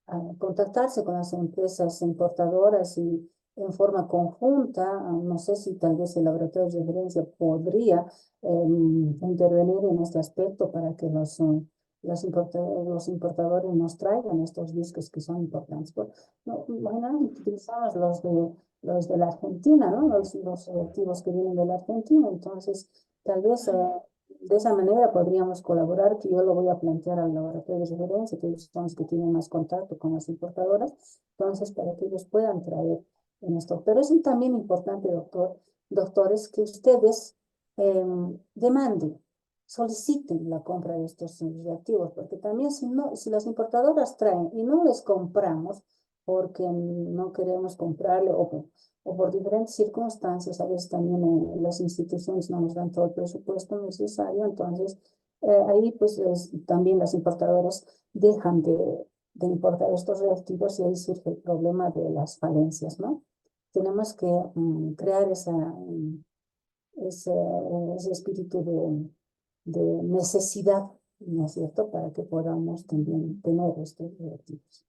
a contactarse con las empresas importadoras y en forma conjunta, no sé si tal vez el laboratorio de referencia podría intervenir en este aspecto para que los importadores nos traigan estos discos que son importantes. No, generalmente utilizamos los de la Argentina, ¿no? Los reactivos que vienen de la Argentina, entonces tal vez de esa manera podríamos colaborar, que yo lo voy a plantear al laboratorio de referencia, que ellos son los que tienen más contacto con las importadoras, entonces para que ellos puedan traer en esto. Pero es también importante, doctores, que ustedes demanden, soliciten la compra de estos reactivos, porque también si las importadoras traen y no les compramos porque no queremos comprarle o por diferentes circunstancias, a veces también las instituciones no nos dan todo el presupuesto necesario, entonces ahí pues también las importadoras dejan de importar estos reactivos y ahí surge el problema de las falencias, ¿no? Tenemos que crear ese espíritu de necesidad, ¿no es cierto?, para que podamos también tener estos reactivos.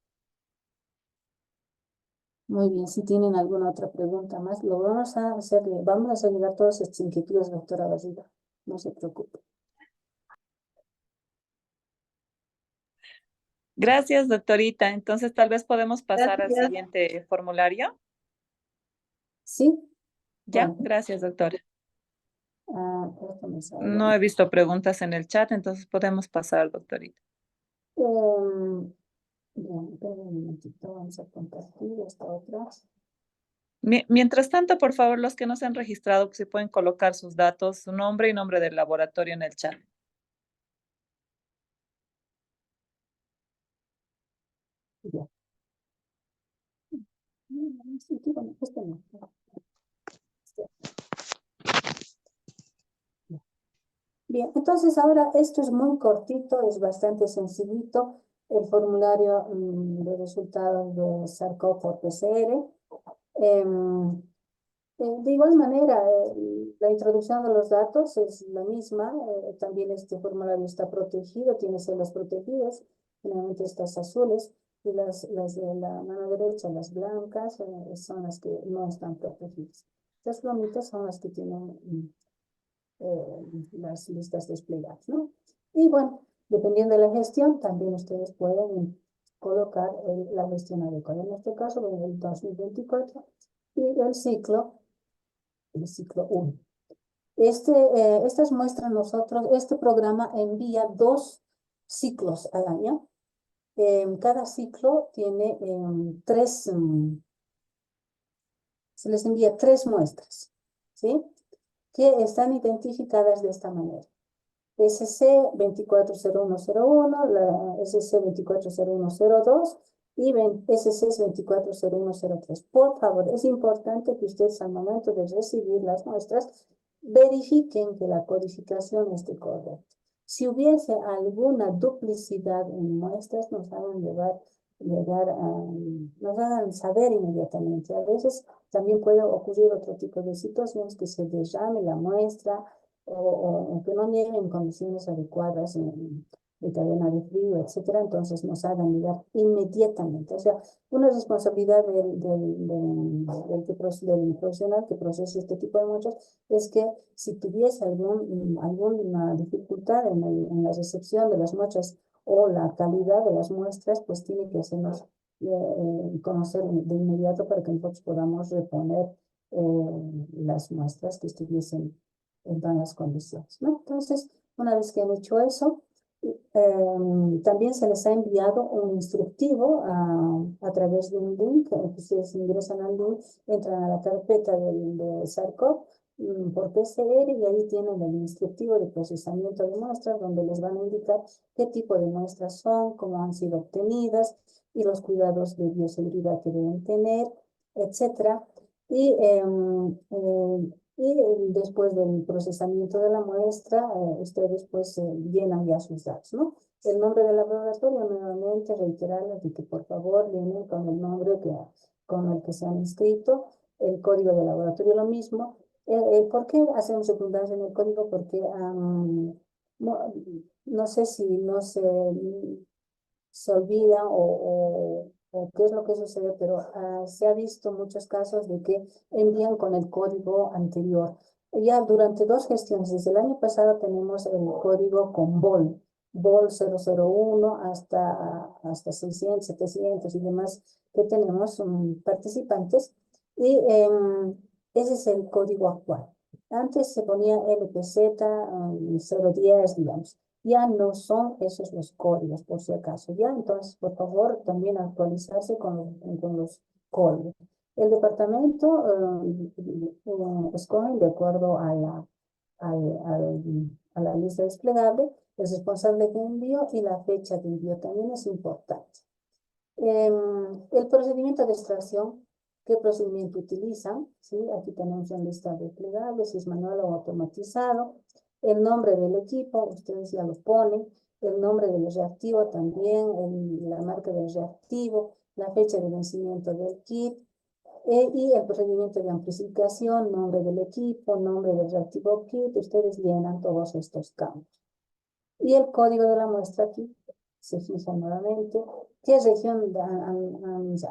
Muy bien, si tienen alguna otra pregunta más, lo vamos a hacer, vamos a ayudar todas estas inquietudes, doctora Basila. No se preocupe. Gracias, doctorita. Entonces, tal vez podemos pasar al Gracias. siguiente formulario. ¿Sí? Ya, Bueno, gracias, doctora. esto me sale. No he visto preguntas en el chat, entonces podemos pasar, doctorita. Bien, espera un momentito, vamos a compartir esta otra. Mientras tanto, por favor, los que no se han registrado, pues, si pueden colocar sus datos, su nombre y nombre del laboratorio en el chat. Ya. Sí, bueno, este no. Bien, entonces ahora esto es muy cortito, es bastante sencillito, el formulario de resultados de SARS-CoV por PCR. Em, de igual manera, la introducción de los datos es la misma, también este formulario está protegido, tiene celdas protegidas, generalmente estas azules, y las de la mano derecha, las blancas, son las que no están protegidas. Las plomitas son las que tienen las listas desplegadas, ¿no? Y bueno, dependiendo de la gestión, también ustedes pueden colocar la gestión adecuada. En este caso, en el 2024 y el ciclo 1. Estas muestras nosotros, este programa envía 2 ciclos al año. Cada ciclo tiene 3, se les envía 3 muestras, ¿sí? Que están identificadas de esta manera. SC 240101, la SC 240102 y SC 240103. Por favor, es importante que ustedes al momento de recibir las muestras verifiquen que la codificación esté correcta. Si hubiese alguna duplicidad en muestras, nos hagan saber inmediatamente. A veces también puede ocurrir otro tipo de situaciones, que se derrame la muestra o que no lleguen en condiciones adecuadas de cadena de frío, etcétera. Entonces nos hagan llegar inmediatamente. O sea, una responsabilidad del profesional que procese este tipo de muestras es que si tuviese alguna dificultad en la recepción de las muestras o la calidad de las muestras, pues tiene que hacernos conocer de inmediato para que nosotros podamos reponer las muestras que estuviesen en buenas condiciones, ¿no? Entonces, una vez que han hecho eso, también se les ha enviado un instructivo a través de un link. Ustedes ingresan al link, entran a la carpeta de SARS-CoV por PCR y ahí tienen el instructivo de procesamiento de muestras, donde les van a indicar qué tipo de muestras son, cómo han sido obtenidas y los cuidados de bioseguridad que deben tener, etcétera. Y después del procesamiento de la muestra, ustedes pues llenan ya sus datos, ¿no? El nombre del laboratorio, nuevamente reiterarles de que por favor llenen con el nombre con el que se han inscrito, el código del laboratorio lo mismo. ¿Por qué hacemos redundancia en el código? Porque no sé si no se olvida o qué es lo que sucede, pero se ha visto muchos casos de que envían con el código anterior. Ya durante 2 gestiones, desde el año pasado tenemos el código con BOL 001 hasta 600, 700 y demás que tenemos participantes. Y ese es el código actual. Antes se ponía LPZ 010, digamos. Ya no son esos los códigos, por si acaso, ¿ya? Entonces, por favor, también actualizarse con los códigos. El departamento escoge de acuerdo a la lista desplegable, el responsable de envío y la fecha de envío también es importante. El procedimiento de extracción, ¿qué procedimiento utilizan? ¿Sí? Aquí tenemos una lista desplegable, si es manual o automatizado. El nombre del equipo, ustedes ya lo ponen. El nombre del reactivo también, la marca del reactivo, la fecha de vencimiento del kit, y el procedimiento de amplificación, nombre del equipo, nombre del reactivo kit. Ustedes llenan todos estos campos. Y el código de la muestra aquí se fija nuevamente. ¿Qué región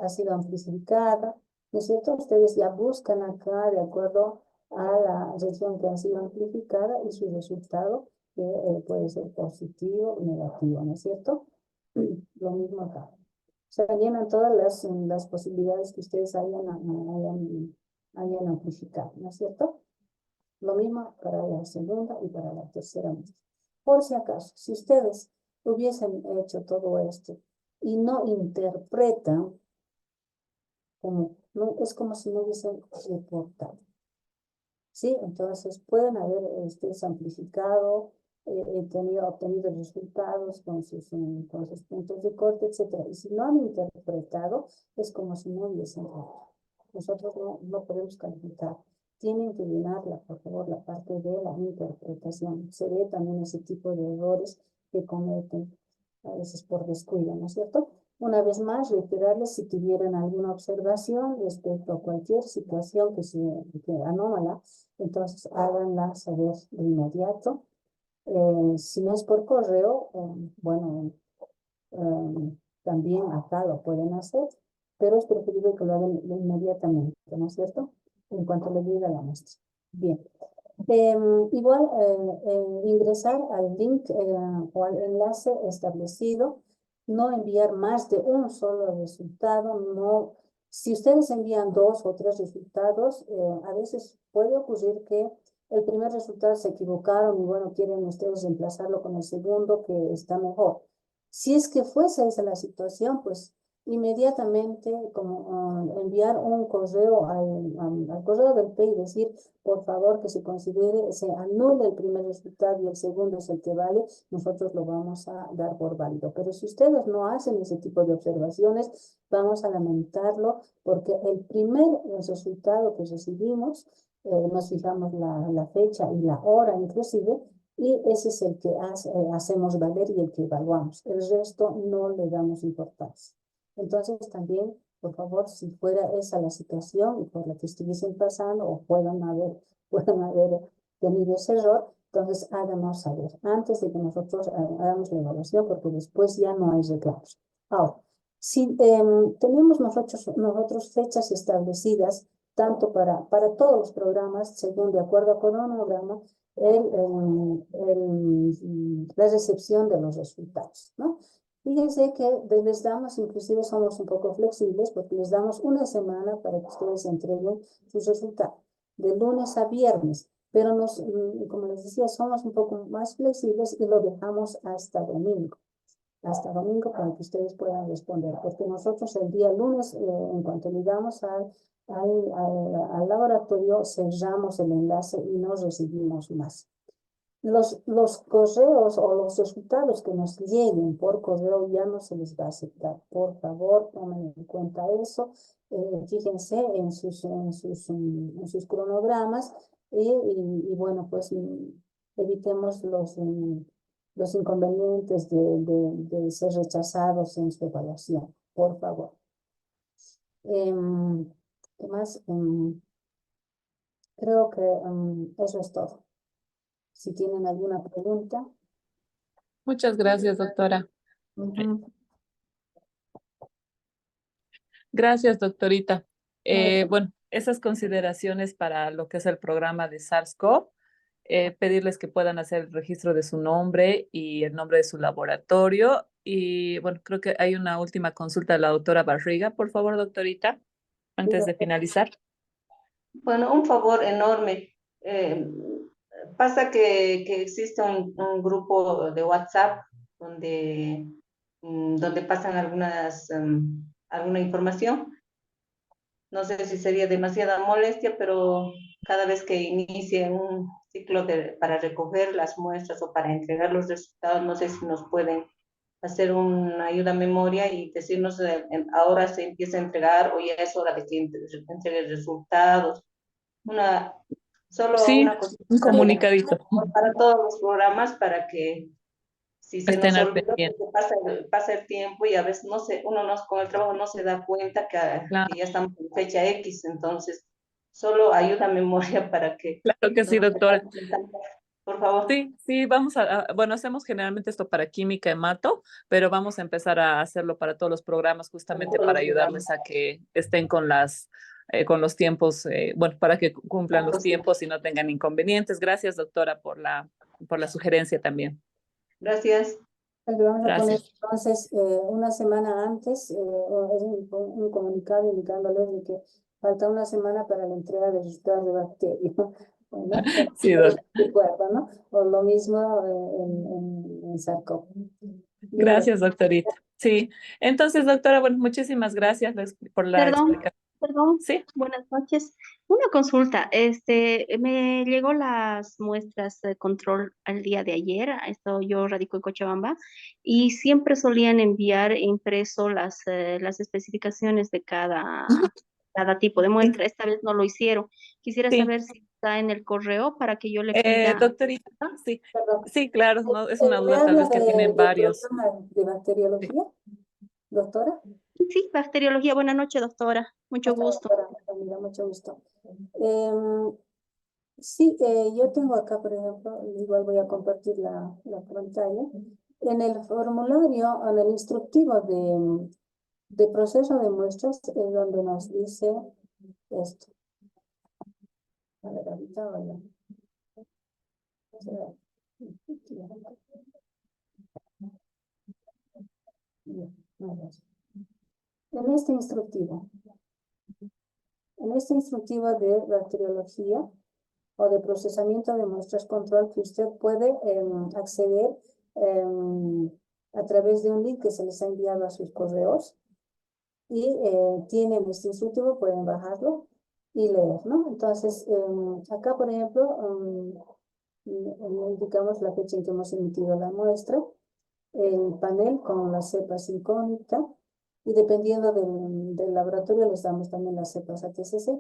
ha sido amplificada? ¿no es cierto? Ustedes ya buscan acá de acuerdo a la región que ha sido amplificada y su resultado que puede ser positivo o negativo, ¿no es cierto? Lo mismo acá. Se llenan todas las posibilidades que ustedes hayan amplificado, ¿no es cierto? Lo mismo para la segunda y para la tercera muestra. Por si acaso, si ustedes hubiesen hecho todo esto y no interpretan, es como si no hubiesen reportado. ¿Sí? Entonces pueden haber ustedes amplificado, obtenido resultados con sus puntos de corte, etcétera. Y si no han interpretado, es como si no hubiesen hecho. Nosotros no podemos calificar. Tienen que llenarla, por favor, la parte de la interpretación. Se ve también ese tipo de errores que cometen a veces por descuido, ¿no es cierto? Una vez más, reiterarles si tuvieran alguna observación respecto a cualquier situación que anómala, entonces háganla saber de inmediato. Si no es por correo, bueno, también acá lo pueden hacer, pero es preferible que lo hagan inmediatamente, ¿no es cierto? En cuanto le llegue la muestra. Bien. Igual ingresar al link o al enlace establecido, no enviar más de un solo resultado, no. Si ustedes envían 2 o 3 resultados, a veces puede ocurrir que el primer resultado se equivocaron y bueno, quieren ustedes reemplazarlo con el segundo que está mejor. Si es que fuese esa la situación, pues inmediatamente como enviar un correo al correo del PEI y decir, por favor, que se considere, se anule el primer resultado y el segundo es el que vale, nosotros lo vamos a dar por válido. Pero si ustedes no hacen ese tipo de observaciones, vamos a lamentarlo porque el primer resultado que recibimos, nos fijamos la fecha y la hora inclusive, y ese es el que hacemos valer y el que evaluamos. El resto no le damos importancia. Entonces también, por favor, si fuera esa la situación por la que estuviesen pasando o puedan haber tenido ese error, entonces háganos saber antes de que nosotros hagamos la evaluación, porque después ya no hay reclamos. Ahora, si tenemos nosotros fechas establecidas, tanto para todos los programas, según de acuerdo a cronograma, la recepción de los resultados, ¿no? Fíjense que les damos, inclusive somos un poco flexibles, porque les damos una semana para que ustedes entreguen sus resultados, de lunes a viernes, pero como les decía, somos un poco más flexibles y lo dejamos hasta domingo para que ustedes puedan responder, porque nosotros el día lunes, en cuanto llegamos al laboratorio, cerramos el enlace y no recibimos más. Los correos o los resultados que nos lleguen por correo ya no se les va a aceptar. Por favor, tomen en cuenta eso. Fíjense en sus cronogramas y bueno, pues evitemos los inconvenientes de ser rechazados en su evaluación, por favor. ¿Qué más? Creo que eso es todo. Si tienen alguna pregunta. Muchas gracias, doctora. Gracias, doctorita. Bueno, esas consideraciones para lo que es el programa de SARS-CoV, pedirles que puedan hacer el registro de su nombre y el nombre de su laboratorio. Y bueno, creo que hay una última consulta de la doctora Barriga. Por favor, doctorita, antes de finalizar. Bueno, un favor enorme. Pasa que existe un grupo de WhatsApp donde pasan alguna información. No sé si sería demasiada molestia, pero cada vez que inicie un ciclo para recoger las muestras o para entregar los resultados, no sé si nos pueden hacer una ayuda a memoria y decirnos ahora se empieza a entregar o ya es hora de que entregue resultados. Solo Sí, una cosa un comunicadito. para todos los programas para que si se Estén nos al olvida, pendiente. porque pasa el tiempo y a veces con el trabajo no se da cuenta Claro, que ya estamos en fecha X, entonces solo ayuda a memoria para que claro que no sí, nos doctora. tengamos. Por favor. Sí, sí, bueno, hacemos generalmente esto para química y mato, pero vamos a empezar a hacerlo para todos los programas justamente Todos para los programas. ayudarles a que estén con las con los tiempos, bueno, para que cumplan los Exacto, sí. tiempos y no tengan inconvenientes. Gracias, doctora, por la sugerencia también. Gracias. Le vamos a poner Gracias. entonces una semana antes un comunicado indicándoles de que falta una semana para la entrega de resultados de bacteria, ¿no? Sí, Para el cuerpo, ¿no? O lo mismo en sarcoma. Bien, gracias, doctorita. Sí, entonces, doctora, bueno, muchísimas gracias por la Perdón, explicación. perdón, Sí, buenas noches. Una consulta, me llegó las muestras de control al día de ayer, yo radico en Cochabamba, y siempre solían enviar impreso las especificaciones de cada tipo de sí, muestra. Esta vez no lo hicieron. Quisiera sí. saber si está en el correo para que yo le pida. Doctorita, sí, perdón. sí, claro, no, es una ¿Me duda tal habla vez que tienen del varios. programa de Sí. bacteriología, doctora? Sí, bacteriología. Buenas noches, doctora. Mucho Muchas gusto. doctora, Camila, mucho gusto. Em, Sí, yo tengo acá, por ejemplo, igual voy a compartir la pantalla. En el formulario, en el instructivo de proceso de muestras, es donde nos dice esto. A ver, ahorita voy a- Bien, a ver. En este instructivo, en este instructivo de bacteriología o de procesamiento de muestras control que usted puede acceder a través de un link que se les ha enviado a sus correos y tienen este instructivo, pueden bajarlo y leer, ¿no? Entonces, acá, por ejemplo, indicamos la fecha en que hemos emitido la muestra, el panel con las cepas incógnita y dependiendo del laboratorio les damos también las cepas ATCC.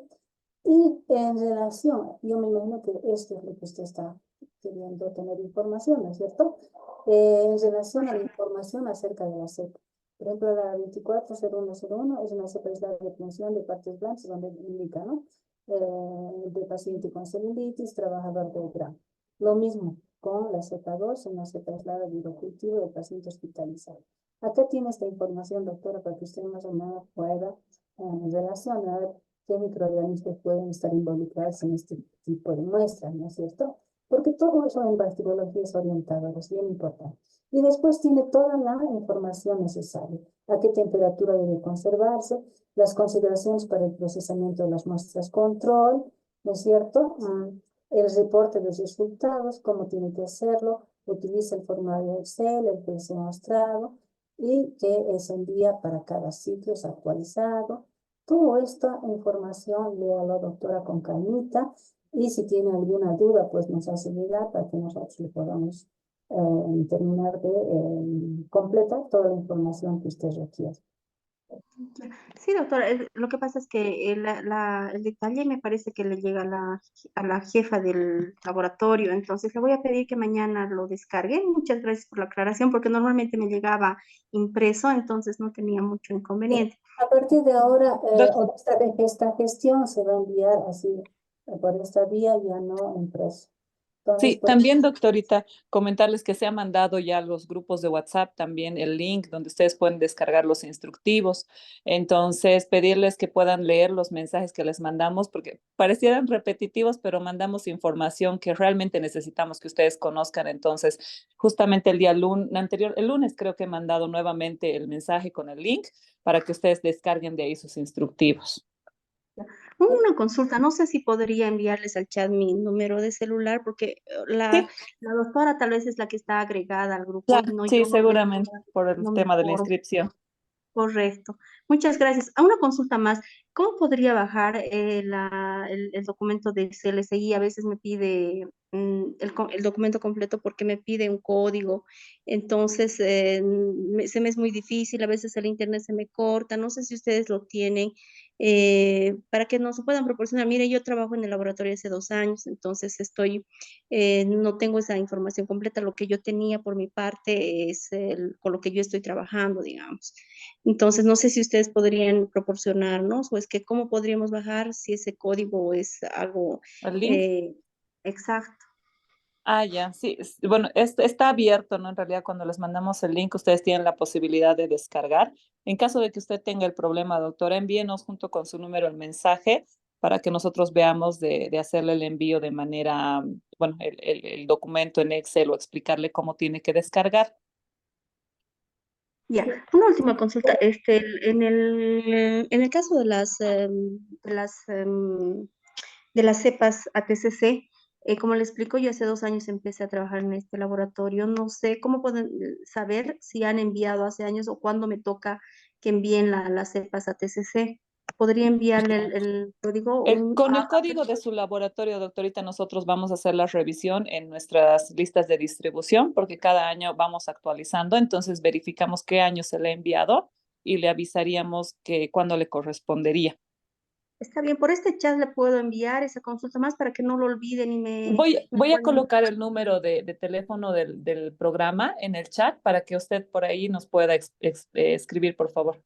Y en relación, yo me imagino que esto es lo que usted está queriendo tener información, ¿no es cierto? En relación a la información acerca de la cepa. Por ejemplo, la 240101 es una cepa aislada de punción de partes blancas donde indica, ¿no? De paciente con celulitis, trabajador del grano. Lo mismo con la cepa 2, una cepa aislada de hidrocultivo de paciente hospitalizado. Acá tiene esta información, doctora, para que usted más o menos pueda relacionar qué microorganismos pueden estar involucrados en este tipo de muestras, ¿no es cierto? Porque todo eso en bacteriología es orientador, es bien importante. Y después tiene toda la información necesaria. A qué temperatura debe conservarse, las consideraciones para el procesamiento de las muestras control, ¿no es cierto? El reporte de resultados, cómo tiene que hacerlo, utiliza el formulario Excel, el que se ha mostrado, y que se envía para cada sitio es actualizado. Toda esta información léalo, doctora, con calmita, y si tiene alguna duda, pues nos hace llegar para que nosotros le podamos terminar de completar toda la información que usted requiere. Sí, doctora, lo que pasa es que el detalle me parece que le llega a la jefa del laboratorio, entonces le voy a pedir que mañana lo descargue. Muchas gracias por la aclaración, porque normalmente me llegaba impreso, entonces no tenía mucho inconveniente. A partir de ahora, Doc- esta gestión se va a enviar así, por esta vía, ya no impreso. Entonces, Sí, pues, también, doctorita, comentarles que se ha mandado ya a los grupos de WhatsApp también el link donde ustedes pueden descargar los instructivos. Entonces, pedirles que puedan leer los mensajes que les mandamos, porque parecieran repetitivos, pero mandamos información que realmente necesitamos que ustedes conozcan. Entonces, justamente el día anterior, el lunes creo que he mandado nuevamente el mensaje con el link para que ustedes descarguen de ahí sus instructivos. Una consulta, no sé si podría enviarles al chat mi número de celular, porque Sí, la doctora tal vez es la que está agregada al grupo y claro, no, sí, yo seguramente por el no me tema de la informo. inscripción. Correcto. Muchas gracias. A una consulta más. ¿Cómo podría bajar el documento de CLSI? A veces me pide el documento completo porque me pide un código. Entonces, se me es muy difícil. A veces el internet se me corta. No sé si ustedes lo tienen para que nos lo puedan proporcionar. Mire, yo trabajo en el laboratorio hace 2 años, entonces no tengo esa información completa. Lo que yo tenía por mi parte es con lo que yo estoy trabajando, digamos. Entonces, no sé si ustedes podrían proporcionarnos o es que cómo podríamos bajar si ese código es algo El link. eh, exacto. Ah, ya, sí. Bueno, está abierto, ¿no? En realidad, cuando les mandamos el link, ustedes tienen la posibilidad de descargar. En caso de que usted tenga el problema, doctora, envíenos junto con su número el mensaje para que nosotros veamos de hacerle el envío de manera, bueno, el documento en Excel o explicarle cómo tiene que descargar. Ya, una última consulta. En el caso de de las cepas ATCC, como le explico, yo hace 2 años empecé a trabajar en este laboratorio. No sé cómo pueden saber si han enviado hace años o cuándo me toca que envíen las cepas ATCC. ¿Podría enviarle el código? Con el código de su laboratorio, doctorita, nosotros vamos a hacer la revisión en nuestras listas de distribución porque cada año vamos actualizando, entonces verificamos qué año se le ha enviado y le avisaríamos que cuándo le correspondería. Está bien, por este chat le puedo enviar esa consulta más para que no lo olviden y Voy a colocar el número de teléfono del programa en el chat para que usted por ahí nos pueda escribir, por favor.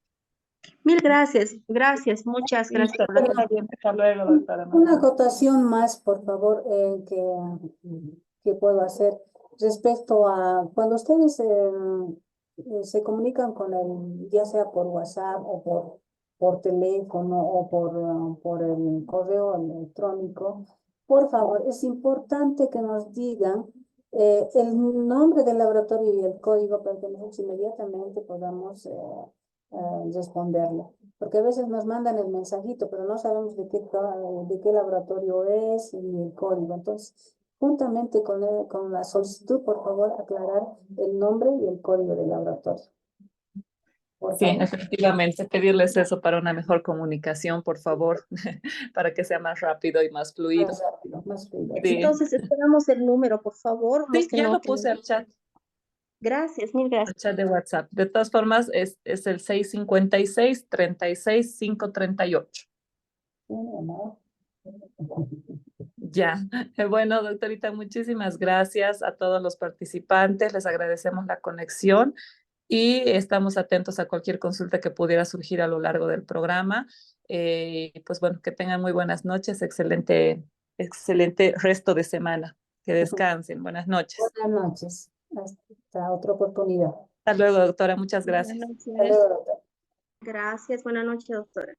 Mil gracias, gracias, muchas gracias Listo, por la está atención. bien. Hasta luego, doctora. Una acotación más, por favor, que puedo hacer respecto a cuando ustedes se comunican con el, ya sea por WhatsApp o por teléfono o por el correo electrónico, por favor, es importante que nos digan el nombre del laboratorio y el código para que nosotros inmediatamente podamos responderle. Porque a veces nos mandan el mensajito, pero no sabemos de qué laboratorio es y el código. Entonces, juntamente con la solicitud, por favor, aclarar el nombre y el código del laboratorio. Por Sí, favor. efectivamente, pedirles eso para una mejor comunicación, por favor, para que sea más rápido y más fluido. Más rápido, más fluido. Sí, Entonces, esperamos el número, por favor, los sí, que ya no lo puse tienen. Gracias, mil al gracias. chat de WhatsApp. De todas formas, es el 656-36-538. ¿No? Ya. Bueno, doctorita, muchísimas gracias a todos los participantes. Les agradecemos la conexión y estamos atentos a cualquier consulta que pudiera surgir a lo largo del programa. Pues bueno, que tengan muy buenas noches, excelente resto de semana. Que descansen. Buenas noches. Buenas noches. Hasta otra oportunidad. Hasta luego, doctora. Muchas Buenas gracias. Hasta noches. luego, doctor. Gracias, buenas noches, doctora.